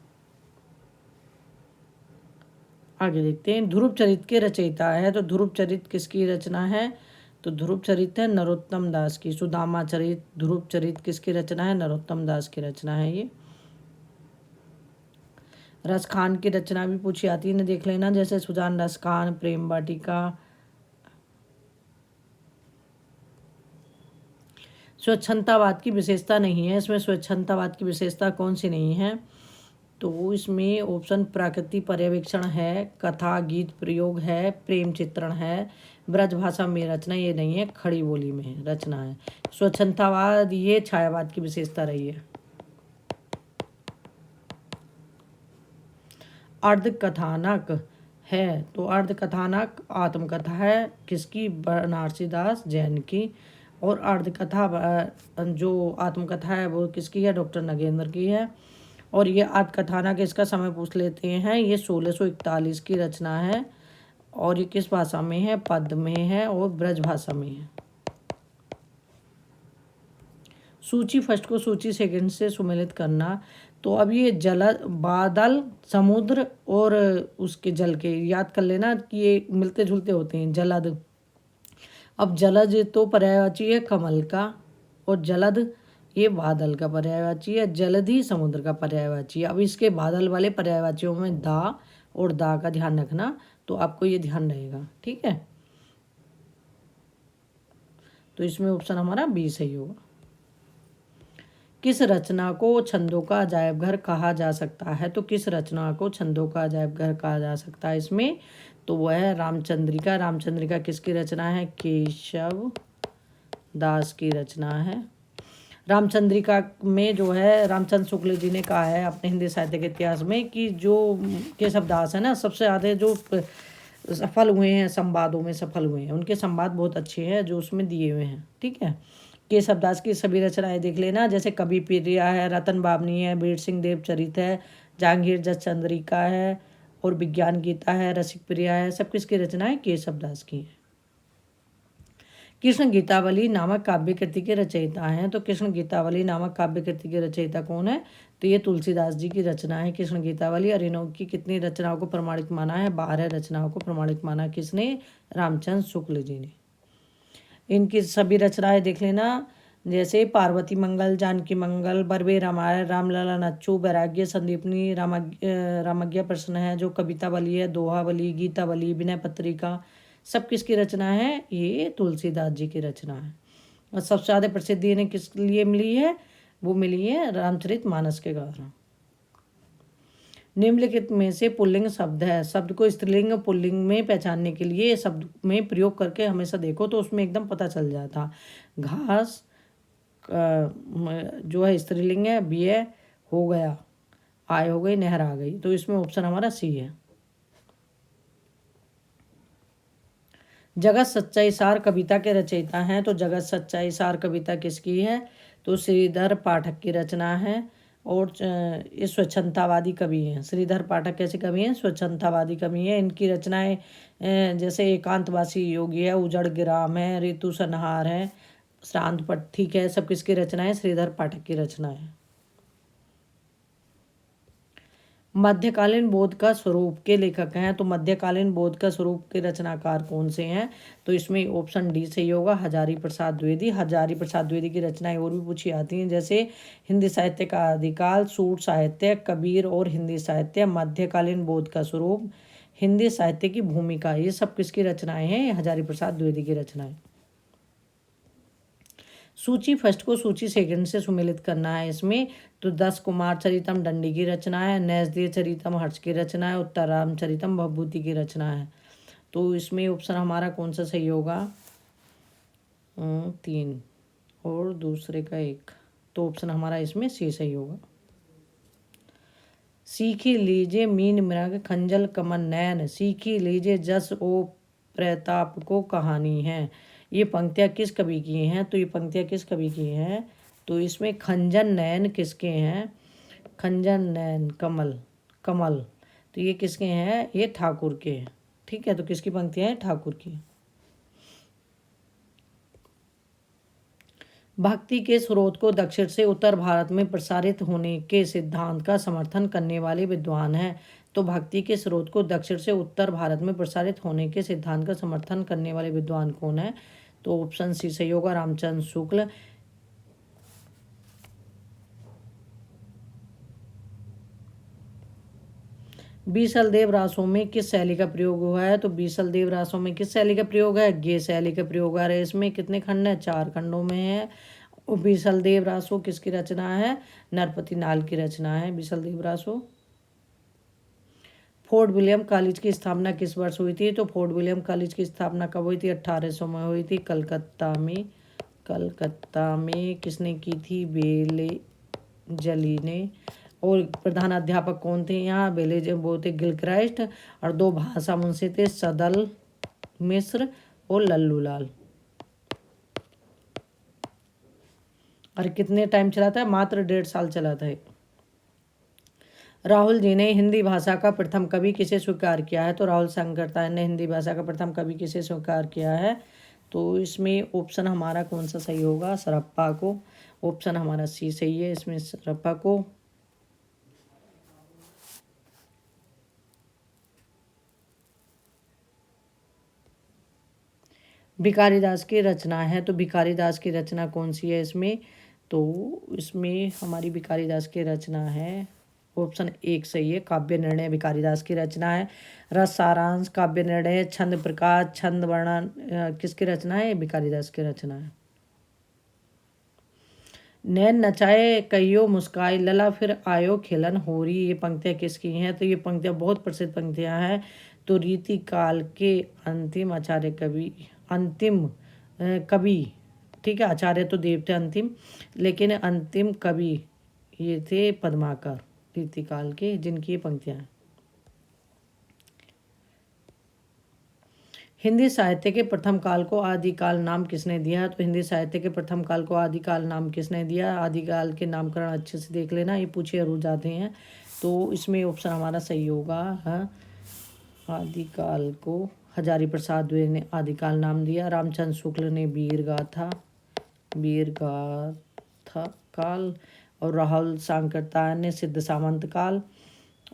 आगे देखते हैं। ध्रुव चरित के रचयिता है। तो ध्रुव चरित किसकी रचना है? तो ध्रुव चरित है नरोत्तम दास की। सुदामा चरित, ध्रुव चरित किसकी रचना है? नरोत्तम दास की रचना है ये। रसखान की रचना भी पूछी आती है ना, देख लेना, जैसे सुजान रसखान, प्रेम वाटिका। स्वच्छंदतावाद की विशेषता नहीं है। इसमें स्वच्छंदतावाद की विशेषता कौन सी नहीं है? तो इसमें ऑप्शन प्राकृतिक पर्यवेक्षण है, कथा गीत प्रयोग है, प्रेम चित्रण है, ब्रजभाषा में रचना ये नहीं है, खड़ी बोली में रचना है। स्वच्छंदतावाद ये छायावाद की विशेषता रही है। अर्धकथानक है। तो अर्धकथानक आत्मकथा है। किसकी? बनारसी दास जैन की। और अर्धकथा जो आत्मकथा है वो किसकी है? डॉक्टर नगेंद्र की है। और ये आत्मकथानक इसका समय पूछ लेते हैं, ये 1641 की रचना है। और ये किस भाषा में है? पद्य में है और ब्रज भाषा में है। सूची फर्स्ट को सूची सेकंड से सुमेलित करना। तो अब ये जल, बादल, समुद्र और उसके जल के याद कर लेना कि ये मिलते जुलते होते हैं। जलद, अब जलज तो पर्यायवाची है कमल का, और जलद ये बादल का पर्यायवाची है, जलद ही समुद्र का पर्यायवाची है। अब इसके बादल वाले पर्यायवाचियों में दा और दा का ध्यान रखना, तो आपको ये ध्यान रहेगा, ठीक है। तो इसमें ऑप्शन हमारा बी सही होगा। किस रचना को छंदों का अजायब घर कहा जा सकता है? तो किस रचना को छंदों का अजायब घर कहा जा सकता है इसमें? तो वह है रामचंद्रिका। रामचंद्रिका किसकी रचना है? केशव दास की रचना है। रामचंद्रिका में जो है रामचंद्र शुक्ल जी ने कहा है अपने हिंदी साहित्य के इतिहास में कि जो केशव दास है ना, सबसे ज़्यादा जो सफल हुए हैं, संवादों में सफल हुए हैं, उनके संवाद बहुत अच्छे हैं जो उसमें दिए हुए हैं, ठीक है। केशव दास की सभी रचनाएं देख लेना, जैसे कवि प्रिया है, रतन बावनी है, बीर सिंह देव चरित है, जहांगीर जस चंद्रिका है, और विज्ञान गीता है, रसिक प्रिया है, सब किसकी रचनाएं? केशव दास की है। कृष्ण गीतावली नामक काव्य कृति के रचयिता हैं। तो कृष्ण गीतावली नामक काव्य कृति के रचयिता कौन है? तो ये तुलसीदास जी की रचना है कृष्ण गीतावली। और इनकी कितनी रचनाओं को प्रमाणित माना है? 12 रचनाओं को प्रमाणित माना। किसने? रामचंद्र शुक्ल जी ने। इनकी सभी रचनाएं देख लेना, जैसे पार्वती मंगल, जानकी मंगल, बरवे रामायण, रामलला नच्चू, वैराग्य संदीपनी, रामज्ञा प्रश्न है, जो कवितावली है, दोहावली, गीतावली, विनय पत्रिका, सब किसकी रचना है? ये तुलसीदास जी की रचना है। और सबसे ज़्यादा प्रसिद्धि इन्हें किस लिए मिली है? वो मिली है रामचरितमानस के कारण। निम्नलिखित में से पुल्लिंग शब्द है। शब्द को स्त्रीलिंग और पुल्लिंग में पहचानने के लिए शब्द में प्रयोग करके हमेशा देखो, तो उसमें एकदम पता चल जाता। घास जो है स्त्रीलिंग है, बी है, हो गया, आय हो गई, नहर आ गई। तो इसमें ऑप्शन हमारा सी है। जगत सच्चाई सार कविता के रचयिता हैं। तो जगत सच्चाई सार कविता किसकी है? तो श्रीधर पाठक की रचना है। और ये स्वच्छंदतावादी कवि हैं। श्रीधर पाठक कैसे कवि हैं? स्वच्छंदतावादी कवि हैं। इनकी रचनाएं जैसे एकांतवासी योगी है, उजड़ गिराम है, ऋतु संहार है, श्रांत पट, ठीक है, सब किसकी रचना है? श्रीधर पाठक की रचना है। मध्यकालीन बोध का स्वरूप के लेखक हैं। तो मध्यकालीन बोध का स्वरूप के रचनाकार कौन से हैं? तो इसमें ऑप्शन डी सही होगा, हजारी प्रसाद द्विवेदी। हजारी प्रसाद द्विवेदी की रचनाएं और भी पूछी आती हैं, जैसे हिंदी साहित्य का आदिकाल, सूट साहित्य, कबीर और हिंदी साहित्य, मध्यकालीन बोध का स्वरूप, हिंदी साहित्य की भूमिका, ये सब किसकी रचनाएं हैं? हजारी प्रसाद द्विवेदी की रचनाएं। सूची फर्स्ट को सूची सेकंड से सुमेलित करना है इसमें। तो 10 कुमार चरितम दंडी की रचना है, नैषधीय चरितम हर्ष की रचना है, उत्तराराम चरितम भवभूति की रचना है। तो इसमें ऑप्शन हमारा कौन सा सही होगा? 3 और दूसरे का 1। तो ऑप्शन हमारा इसमें सी सही होगा। सीखी लीजिए मीन मृग खंजल कमन नैन, सीखी लीजिए जस ओ प्रताप को कहानी है। ये पंक्तियाँ किस कवि की हैं? तो ये पंक्तियाँ किस कवि की हैं? तो इसमें खंजन नयन किसके हैं? खंजन नयन कमल, कमल, तो ये किसके हैं? ये ठाकुर के हैं, ठीक है। तो किसकी पंक्तियाँ हैं? ठाकुर की। भक्ति के स्रोत को दक्षिण से उत्तर भारत में प्रसारित होने के सिद्धांत का समर्थन करने वाले विद्वान हैं। तो भक्ति के स्रोत को दक्षिण से उत्तर भारत में प्रसारित होने के सिद्धांत का समर्थन करने वाले विद्वान कौन है? तो ऑप्शन सी सही होगा, रामचंद्र शुक्ल। बीसल देव रासों में किस शैली का प्रयोग हुआ है? तो बीसल देव रासों में किस शैली का प्रयोग है? गे शैली का प्रयोग आ रहा है। इसमें कितने खंड हैं? 4 खंडों में है। और बीसल देव रासो किसकी रचना है? नरपति नाल की रचना है बीसल देव रासो। फोर्ट विलियम कॉलेज की स्थापना किस वर्ष हुई थी? तो फोर्ट विलियम कॉलेज की स्थापना कब हुई थी? 1800 में हुई थी, कलकत्ता में। कलकत्ता में किसने की थी? बेले जली ने। और प्रधान अध्यापक कौन थे यहाँ? बेले वो थे गिलक्राइस्ट। और 2 भाषा मुंशी थे, सदल मिश्र और लल्लू लाल। और कितने टाइम चला था? मात्र 1.5 साल चला था। राहुल जी ने हिंदी भाषा का प्रथम कवि किसे स्वीकार किया है? तो राहुल शंकरताय ने हिंदी भाषा का प्रथम कवि किसे स्वीकार किया है? तो इसमें ऑप्शन हमारा कौन सा सही होगा? सरप्पा को। ऑप्शन हमारा सी सही है इसमें रपा को। भिखारी दास की रचना है, तो भिखारी दास की रचना कौन सी है इसमें, तो इसमें हमारी भिखारी दास की रचना है ऑप्शन 1 सही है, काव्य निर्णय भिखारी दास की रचना है। रस सारांश, काव्य निर्णय, छंद प्रकाश, छंद वर्णन किसकी रचना है, भिखारी दास की रचना है। नैन नचाए कहियो मुस्काई, लला फिर आयो खिलन होरी, ये पंक्तियाँ किसकी हैं, तो ये पंक्तियाँ बहुत प्रसिद्ध पंक्तियाँ हैं। तो रीति काल के अंतिम आचार्य कवि, अंतिम कवि, ठीक है, आचार्य तो देव थे अंतिम, लेकिन अंतिम कवि ये थे पद्माकर रीति काल के, जिनकी ये पंक्तियाँ हैं। हिंदी साहित्य के प्रथम काल को आदिकाल नाम किसने दिया, तो हिंदी साहित्य के प्रथम काल को आदिकाल नाम किसने दिया। आदिकाल के नामकरण अच्छे से देख लेना, ये पूछे जरूर जाते हैं। तो इसमें ऑप्शन हमारा सही होगा, हाँ, आदिकाल को हजारी प्रसाद द्विवेदी ने आदिकाल नाम दिया। रामचंद्र शुक्ल ने वीर गाथा काल, और राहुल सांकरताय ने सिद्ध सामंत काल,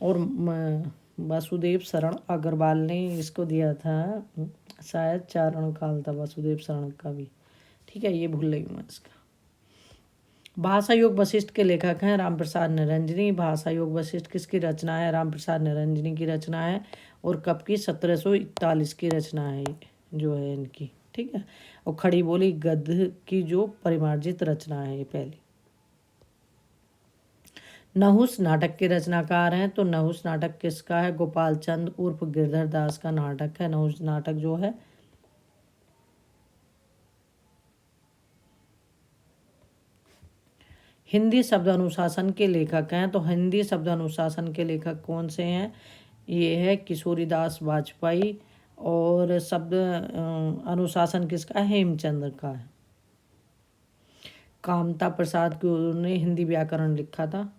और वासुदेव शरण अग्रवाल ने इसको दिया था शायद चारण काल था वासुदेव शरण का भी, ठीक है, ये भूल रही हूँ मैं इसका। भाषा योग वशिष्ठ के लेखक हैं रामप्रसाद निरंजनी। भाषा योग वशिष्ठ किसकी रचना है, रामप्रसाद निरंजनी की रचना है, और कब की, 1741 की रचना है जो है इनकी, ठीक है। और खड़ी बोली गद्य की जो परिमार्जित रचना है ये पहली। नहुस नाटक के रचनाकार हैं, तो नहुस नाटक किसका है, गोपाल चंद उर्फ गिरधर दास का नाटक है नहुस नाटक जो है। हिंदी शब्द अनुशासन के लेखक हैं, तो हिंदी शब्द अनुशासन के लेखक कौन से हैं, ये है किशोरीदास वाजपेयी, और शब्द अनुशासन किसका है, हेमचंद्र का है। कामता प्रसाद की ने हिंदी व्याकरण लिखा था।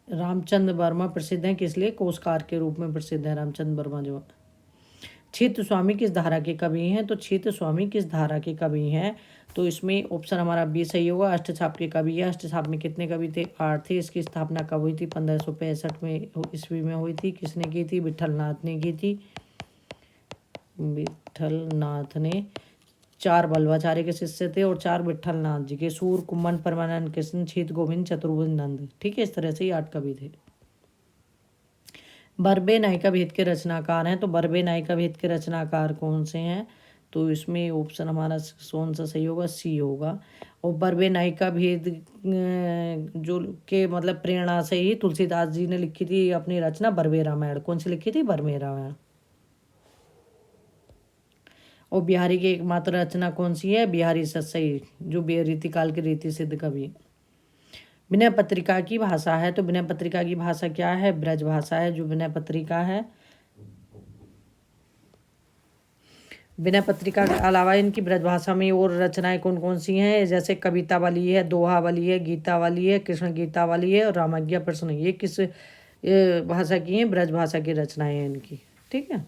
रामचंद्र वर्मा प्रसिद्ध हैं किस लिए, कोशकार के रूप में प्रसिद्ध है रामचंद्र वर्मा जो। क्षेत्र स्वामी किस धारा के कवि हैं, तो क्षेत्र स्वामी किस धारा के कवि हैं, तो इसमें ऑप्शन हमारा बी सही होगा, अष्टछाप के कवि है। अष्टछाप में कितने कवि थे, 8 थे। इसकी स्थापना कब हुई थी, 1565 में ईस्वी में हुई थी। किसने की थी, विठल नाथ ने की थी। विठल नाथ ने 4 वल्लभाचार्य के शिष्य थे, और 4 विठल नाथ जी के, सूर कुम्मन परमानंद कृष्ण शीत गोविंद चतुर्भुज नंद, ठीक है, इस तरह से ही 8 कवि थे। बरबे नायिका भेद के रचनाकार हैं, तो बरबे नायिका भेद के रचनाकार कौन से हैं, तो इसमें ऑप्शन हमारा कौन सा सही होगा, सी होगा। और बरबे नायिका भेद जो के मतलब प्रेरणा से ही तुलसीदास जी ने लिखी थी अपनी रचना बरबे रामायण। कौन सी लिखी थी, बरबे रामायण। और बिहारी की एकमात्र रचना कौन सी है, बिहारी सतसई, जो रीति काल के रीति सिद्ध कवि। विनय पत्रिका की भाषा है, तो विनय पत्रिका की भाषा क्या है, ब्रज भाषा है जो विनय पत्रिका है। विनय पत्रिका के अलावा इनकी ब्रज भाषा में और रचनाएं कौन कौन सी हैं, जैसे कविता वाली है, दोहा वाली है, गीता वाली है, कृष्ण गीता वाली है, और रामाज्ञा प्रश्न। ये किस भाषा की हैं, ब्रज भाषा की रचनाएं हैं इनकी, ठीक है।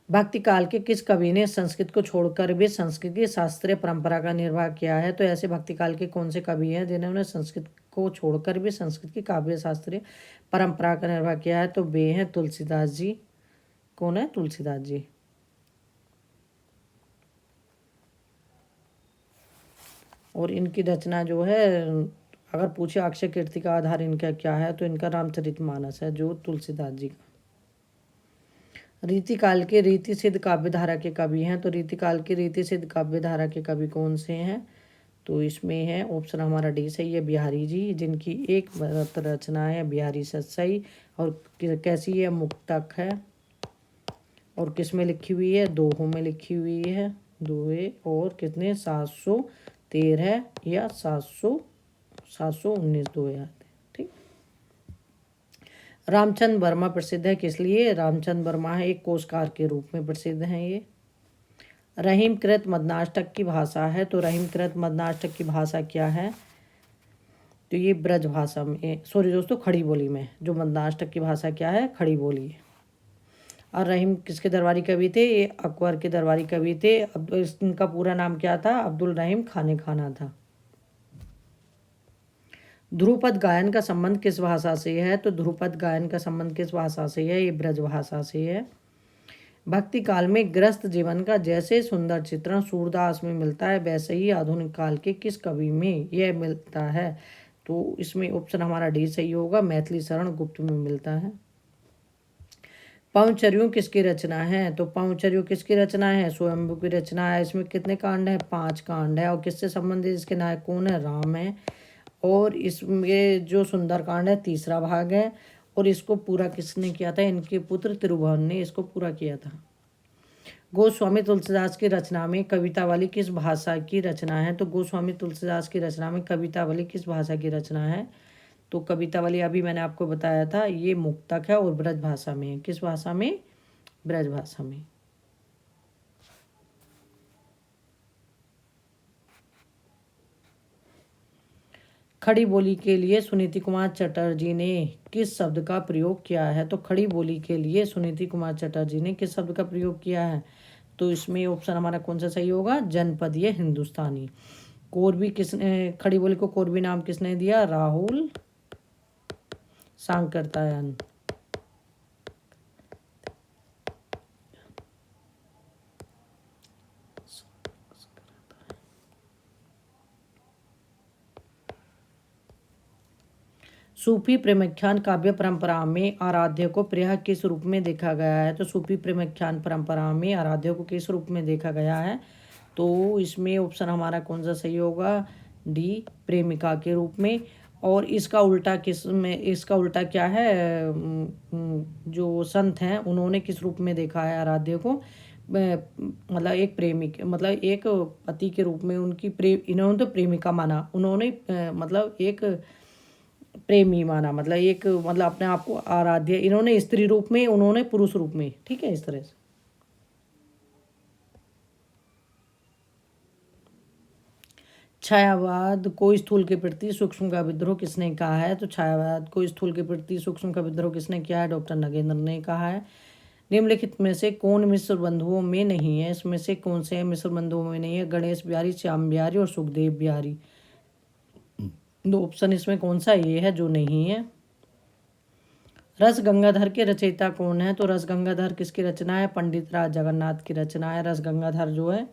भक्ति काल के किस कवि ने संस्कृत को छोड़कर भी संस्कृत की शास्त्रीय परंपरा का निर्वाह किया है, तो ऐसे भक्ति काल के कौन से कवि हैं जिन्होंने संस्कृत को छोड़कर भी संस्कृत की काव्य शास्त्रीय परंपरा का निर्वाह किया है, तो वे हैं तुलसीदास जी। कौन है, तुलसीदास जी। और इनकी रचना जो है, अगर पूछे अक्षय कीर्ति का आधार इनका क्या है, तो इनका रामचरितमानस है जो तुलसीदास जी का। रीतिकाल के रीति सिद्ध काव्य धारा के कवि हैं, तो रीतिकाल के रीति सिद्ध काव्य धारा के कवि कौन से हैं, तो इसमें है ऑप्शन हमारा डी सही है, बिहारी जी, जिनकी एक रचना है बिहारी सतसई। और कैसी है, मुक्तक है, और किस में लिखी हुई है, दोहों में लिखी हुई है, दोहे, और कितने 713 या 719 दोहे आते हैं, ठीक। रामचंद्र वर्मा प्रसिद्ध है किस लिए, रामचंद्र वर्मा है एक कोशकार के रूप में प्रसिद्ध हैं ये। रहीमकृत मदनाष्टक की भाषा है, तो रहीमकृत मदनाष्टक की भाषा क्या है, तो ये ब्रज भाषा में, सॉरी दोस्तों, खड़ी बोली में, जो मदनाष्टक की भाषा क्या है, खड़ी बोली है। और रहीम किसके दरबारी कवि थे? ये अकबर के दरबारी कवि थे। अब इनका पूरा नाम क्या था? अब्दुल रहीम खाने खाना था। ध्रुपद गायन का संबंध किस भाषा से है? तो ध्रुपद गायन का संबंध किस भाषा से है? ये ब्रज भाषा से है। भक्ति काल में ग्रस्त जीवन का जैसे सुंदर चित्रण सूरदास में मिलता है, वैसे ही आधुनिक काल के किस कवि में यह मिलता है? तो इसमें ऑप्शन हमारा डी सही होगा, मैथिली शरण गुप्त में मिलता है। पांचचर्यों किसकी रचना है? तो पांचचर्यों किसकी रचना है? स्वयंभू की रचना है। इसमें कितने कांड है? 5 कांड है। और किससे संबंधित इसके नायक कौन है? राम है। और इसमें जो सुंदरकांड है तीसरा भाग है। और इसको पूरा किसने किया था? इनके पुत्र त्रिभुवन ने इसको पूरा किया था। गोस्वामी तुलसीदास की रचना में कवितावली किस भाषा की रचना है? तो गोस्वामी तुलसीदास की रचना में कवितावली किस भाषा की रचना है? तो कवितावली अभी मैंने आपको बताया था, ये मुक्तक है और ब्रज भाषा में है। किस भाषा में? ब्रज भाषा में। खड़ी बोली के लिए सुनीति कुमार चटर्जी ने किस शब्द का प्रयोग किया है? तो खड़ी बोली के लिए सुनीति कुमार चटर्जी ने किस शब्द का प्रयोग किया है? तो इसमें ऑप्शन हमारा कौन सा सही होगा? जनपदीय हिंदुस्तानी। कोरबी किसने, खड़ी बोली को कोरबी नाम किसने दिया? राहुल सांकृत्यायन। सूफी प्रेमाख्यान काव्य परंपरा में आराध्य को प्रिय किस रूप में देखा गया है? तो सूफी प्रेमाख्यान परंपरा में आराध्य को किस रूप में देखा गया है? तो इसमें ऑप्शन हमारा कौन सा सही होगा? डी, प्रेमिका के रूप में। और इसका उल्टा किस में, इसका उल्टा क्या है? जो संत हैं उन्होंने किस रूप में देखा है आराध्य को? मतलब एक प्रेमिक, मतलब एक पति के रूप में उनकी इन्होंने तो प्रेमिका माना, उन्होंने मतलब एक प्रेमी माना, मतलब एक, मतलब अपने आप को आराध्य, इन्होंने स्त्री रूप में, उन्होंने पुरुष रूप में। ठीक है, इस तरह से। छायावाद को स्थूल के प्रति सूक्ष्म का विद्रोह किसने कहा है? तो छायावाद को स्थूल के प्रति सूक्ष्म का विद्रोह किसने किया है? डॉक्टर नगेंद्र ने कहा है। निम्नलिखित में से कौन मिश्र बंधुओं में नहीं है? इसमें से कौन से मिश्र बंधुओं में नहीं है? गणेश बिहारी, श्याम बिहारी और सुखदेव बिहारी। दो ऑप्शन इसमें कौन सा ये है जो नहीं है? रस गंगाधर के रचयिता कौन है? तो रस गंगाधर किसकी रचना है? पंडित राज जगन्नाथ की रचना है रस गंगाधर जो है।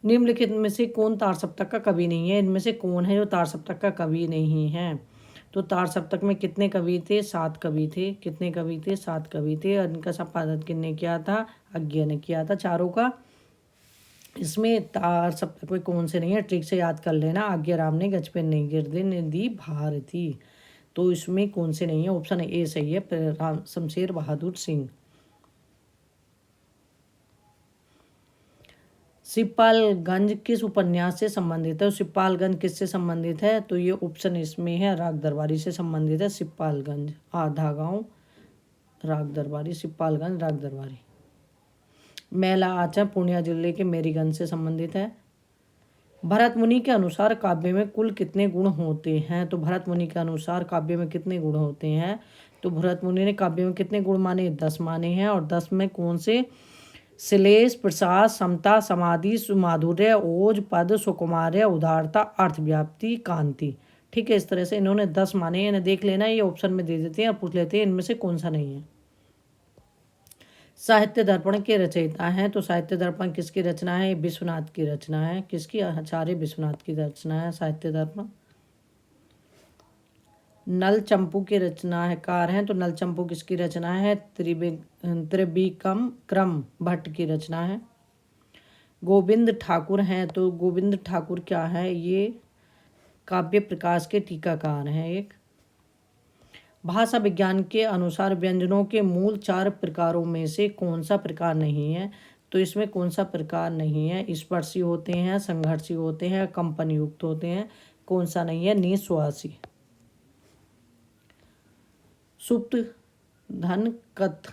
निम्नलिखित में से कौन तार सप्तक का कवि नहीं है? इनमें से कौन है जो तार सप्तक का कवि नहीं है? तो तार सप्तक में कितने कवि थे? 7 कवि थे। कितने कवि थे? 7 कवि थे। और इनका संपादन किसने किया था? अज्ञे ने किया था चारों का। इसमें तार सप्तक में कौन से नहीं है? ट्रिक से याद कर लेना। आज्ञा राम ने गज पे नहीं गिरदे निधि भारती। तो इसमें कौन से नहीं है? ऑप्शन ए सही है, राम शमशेर बहादुर सिंह। सिपालगंज किस उपन्यास से संबंधित है? सिपालगंज किससे संबंधित है? तो ये ऑप्शन इसमें है, राग दरबारी से संबंधित है। सिपालगंज आधा गांव राग दरबारी, सिपालगंज राग दरबारी। मैला आचा पूर्णिया जिले के मेरीगंज से संबंधित है। भरत मुनि के अनुसार काव्य में कुल कितने गुण होते हैं? तो भरत मुनि के अनुसार काव्य में कितने गुण होते हैं? तो भरत मुनि ने काव्य में कितने गुण माने? 10 माने हैं। और 10 में कौन से? श्लेष, प्रसाद, समता, समाधि, माधुर्य, ओज, पद, सुकुमार्य, उदारता, अर्थ व्याप्ति, कांति। ठीक है, इस तरह से इन्होंने 10 माने। इन्हें देख लेना, ये ऑप्शन में दे देते हैं और पूछ लेते हैं इनमें से कौन सा नहीं है। साहित्य दर्पण के रचयिता हैं? तो साहित्य दर्पण किसकी रचना है? विश्वनाथ की रचना है। किसकी? आचार्य विश्वनाथ की रचना है साहित्य दर्पण। नल चंपू के रचनाकार हैं? तो नल चंपू किसकी रचना है? त्रिविक्रम क्रम भट्ट की रचना है। गोविंद ठाकुर हैं? तो गोविंद ठाकुर क्या है? ये काव्य प्रकाश के टीकाकार हैं एक। भाषा विज्ञान के अनुसार व्यंजनों के मूल 4 प्रकारों में से कौन सा प्रकार नहीं है? तो इसमें कौन सा प्रकार नहीं है? स्पर्शी होते हैं, संघर्षी होते हैं, कंपन युक्त होते हैं। कौन सा नहीं है? निश्वासी। सुप्त धन कथ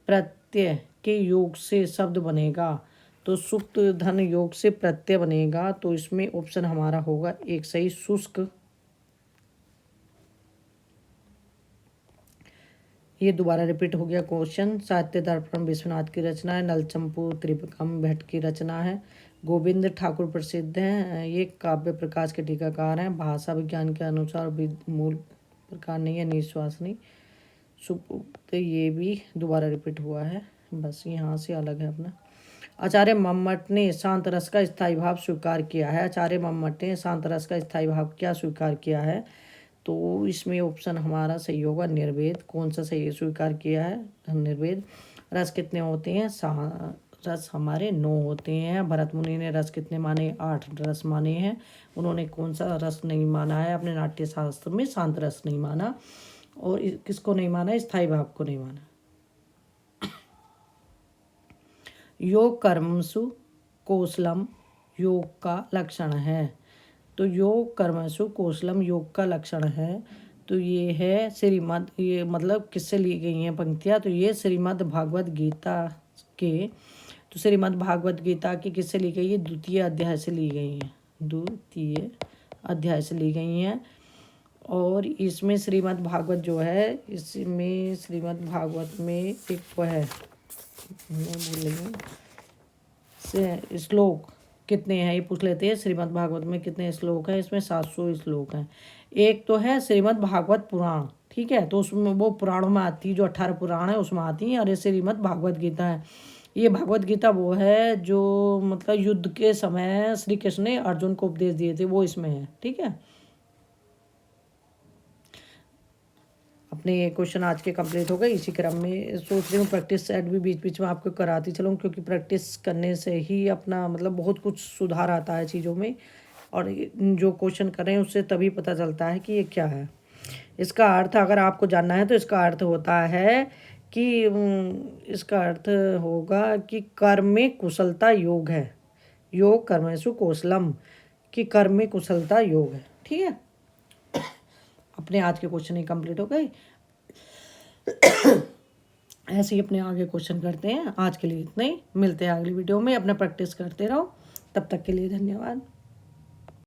प्रत्यय के योग से शब्द बनेगा? तो सुप्त धन योग से प्रत्यय बनेगा। तो इसमें ऑप्शन हमारा होगा एक सही, शुष्क। ये दोबारा रिपीट हो गया क्वेश्चन। साहित्य दर्पण विश्वनाथ की रचना है। नलचंपू त्रिविक्रम भट्ट की रचना है। गोविंद ठाकुर प्रसिद्ध हैं, ये काव्य प्रकाश के टीकाकार हैं। भाषा विज्ञान के अनुसार मूल प्रकार नहीं है, निश्वासनी सुपुक्त, ये भी दोबारा रिपीट हुआ है, बस यहाँ से अलग है अपना। आचार्य मम्मट ने शांत रस का स्थायी भाव स्वीकार किया है। आचार्य मम्मट ने शांत रस का स्थायी भाव क्या स्वीकार किया है? तो इसमें ऑप्शन हमारा सही होगा निर्वेद। कौन सा सही स्वीकार किया है? निर्वेद। रस कितने होते हैं? रस हमारे 9 होते हैं। भरत मुनि ने रस कितने माने? 8 रस माने हैं। उन्होंने कौन सा रस नहीं माना है अपने नाट्य शास्त्र में? शांत रस नहीं माना। और किसको नहीं माना? स्थायी भाव को नहीं माना। योग कर्मसु कौशलम योग का लक्षण है। तो योग कर्मसु कौशलम योग का लक्षण है। तो ये है श्रीमद्, ये मतलब किससे ली गई हैं पंक्तियाँ? तो ये श्रीमद् भागवत गीता के, तो श्रीमद् भागवत गीता की किससे ली गई है? द्वितीय अध्याय से ली गई हैं। द्वितीय अध्याय से ली गई हैं। और इसमें श्रीमद् भागवत जो है, इसमें श्रीमद् भागवत में एक वो है, मैं भूल रही हूँ, श्लोक कितने हैं ये पूछ लेते हैं। श्रीमद् भागवत में कितने श्लोक हैं? इसमें 700 श्लोक हैं। एक तो है श्रीमद् भागवत पुराण, ठीक है, तो उसमें वो पुराणों में आती है, जो 18 पुराण है उसमें आती हैं। और ये श्रीमद् भागवत गीता है। ये भागवत गीता वो है जो मतलब युद्ध के समय श्री कृष्ण ने अर्जुन को उपदेश दिए थे, वो इसमें है, ठीक है। अपने ये क्वेश्चन आज के कंप्लीट हो गए। इसी क्रम में सोच रही हूँ प्रैक्टिस सेट भी बीच बीच में आपको कराती चलूँ, क्योंकि प्रैक्टिस करने से ही अपना मतलब बहुत कुछ सुधार आता है चीज़ों में। और जो क्वेश्चन कर रहे हैं उससे तभी पता चलता है कि ये क्या है। इसका अर्थ अगर आपको जानना है तो इसका अर्थ होता है कि इसका अर्थ होगा कि कर्म में कुशलता योग है। योग कर्मेषु कौशलम, कि कर्म में कुशलता योग है, ठीक है। अपने आज के क्वेश्चन ही कंप्लीट हो गए। ऐसे ही अपने आगे क्वेश्चन करते हैं। आज के लिए इतना ही, मिलते हैं अगली वीडियो में। अपना प्रैक्टिस करते रहो। तब तक के लिए धन्यवाद।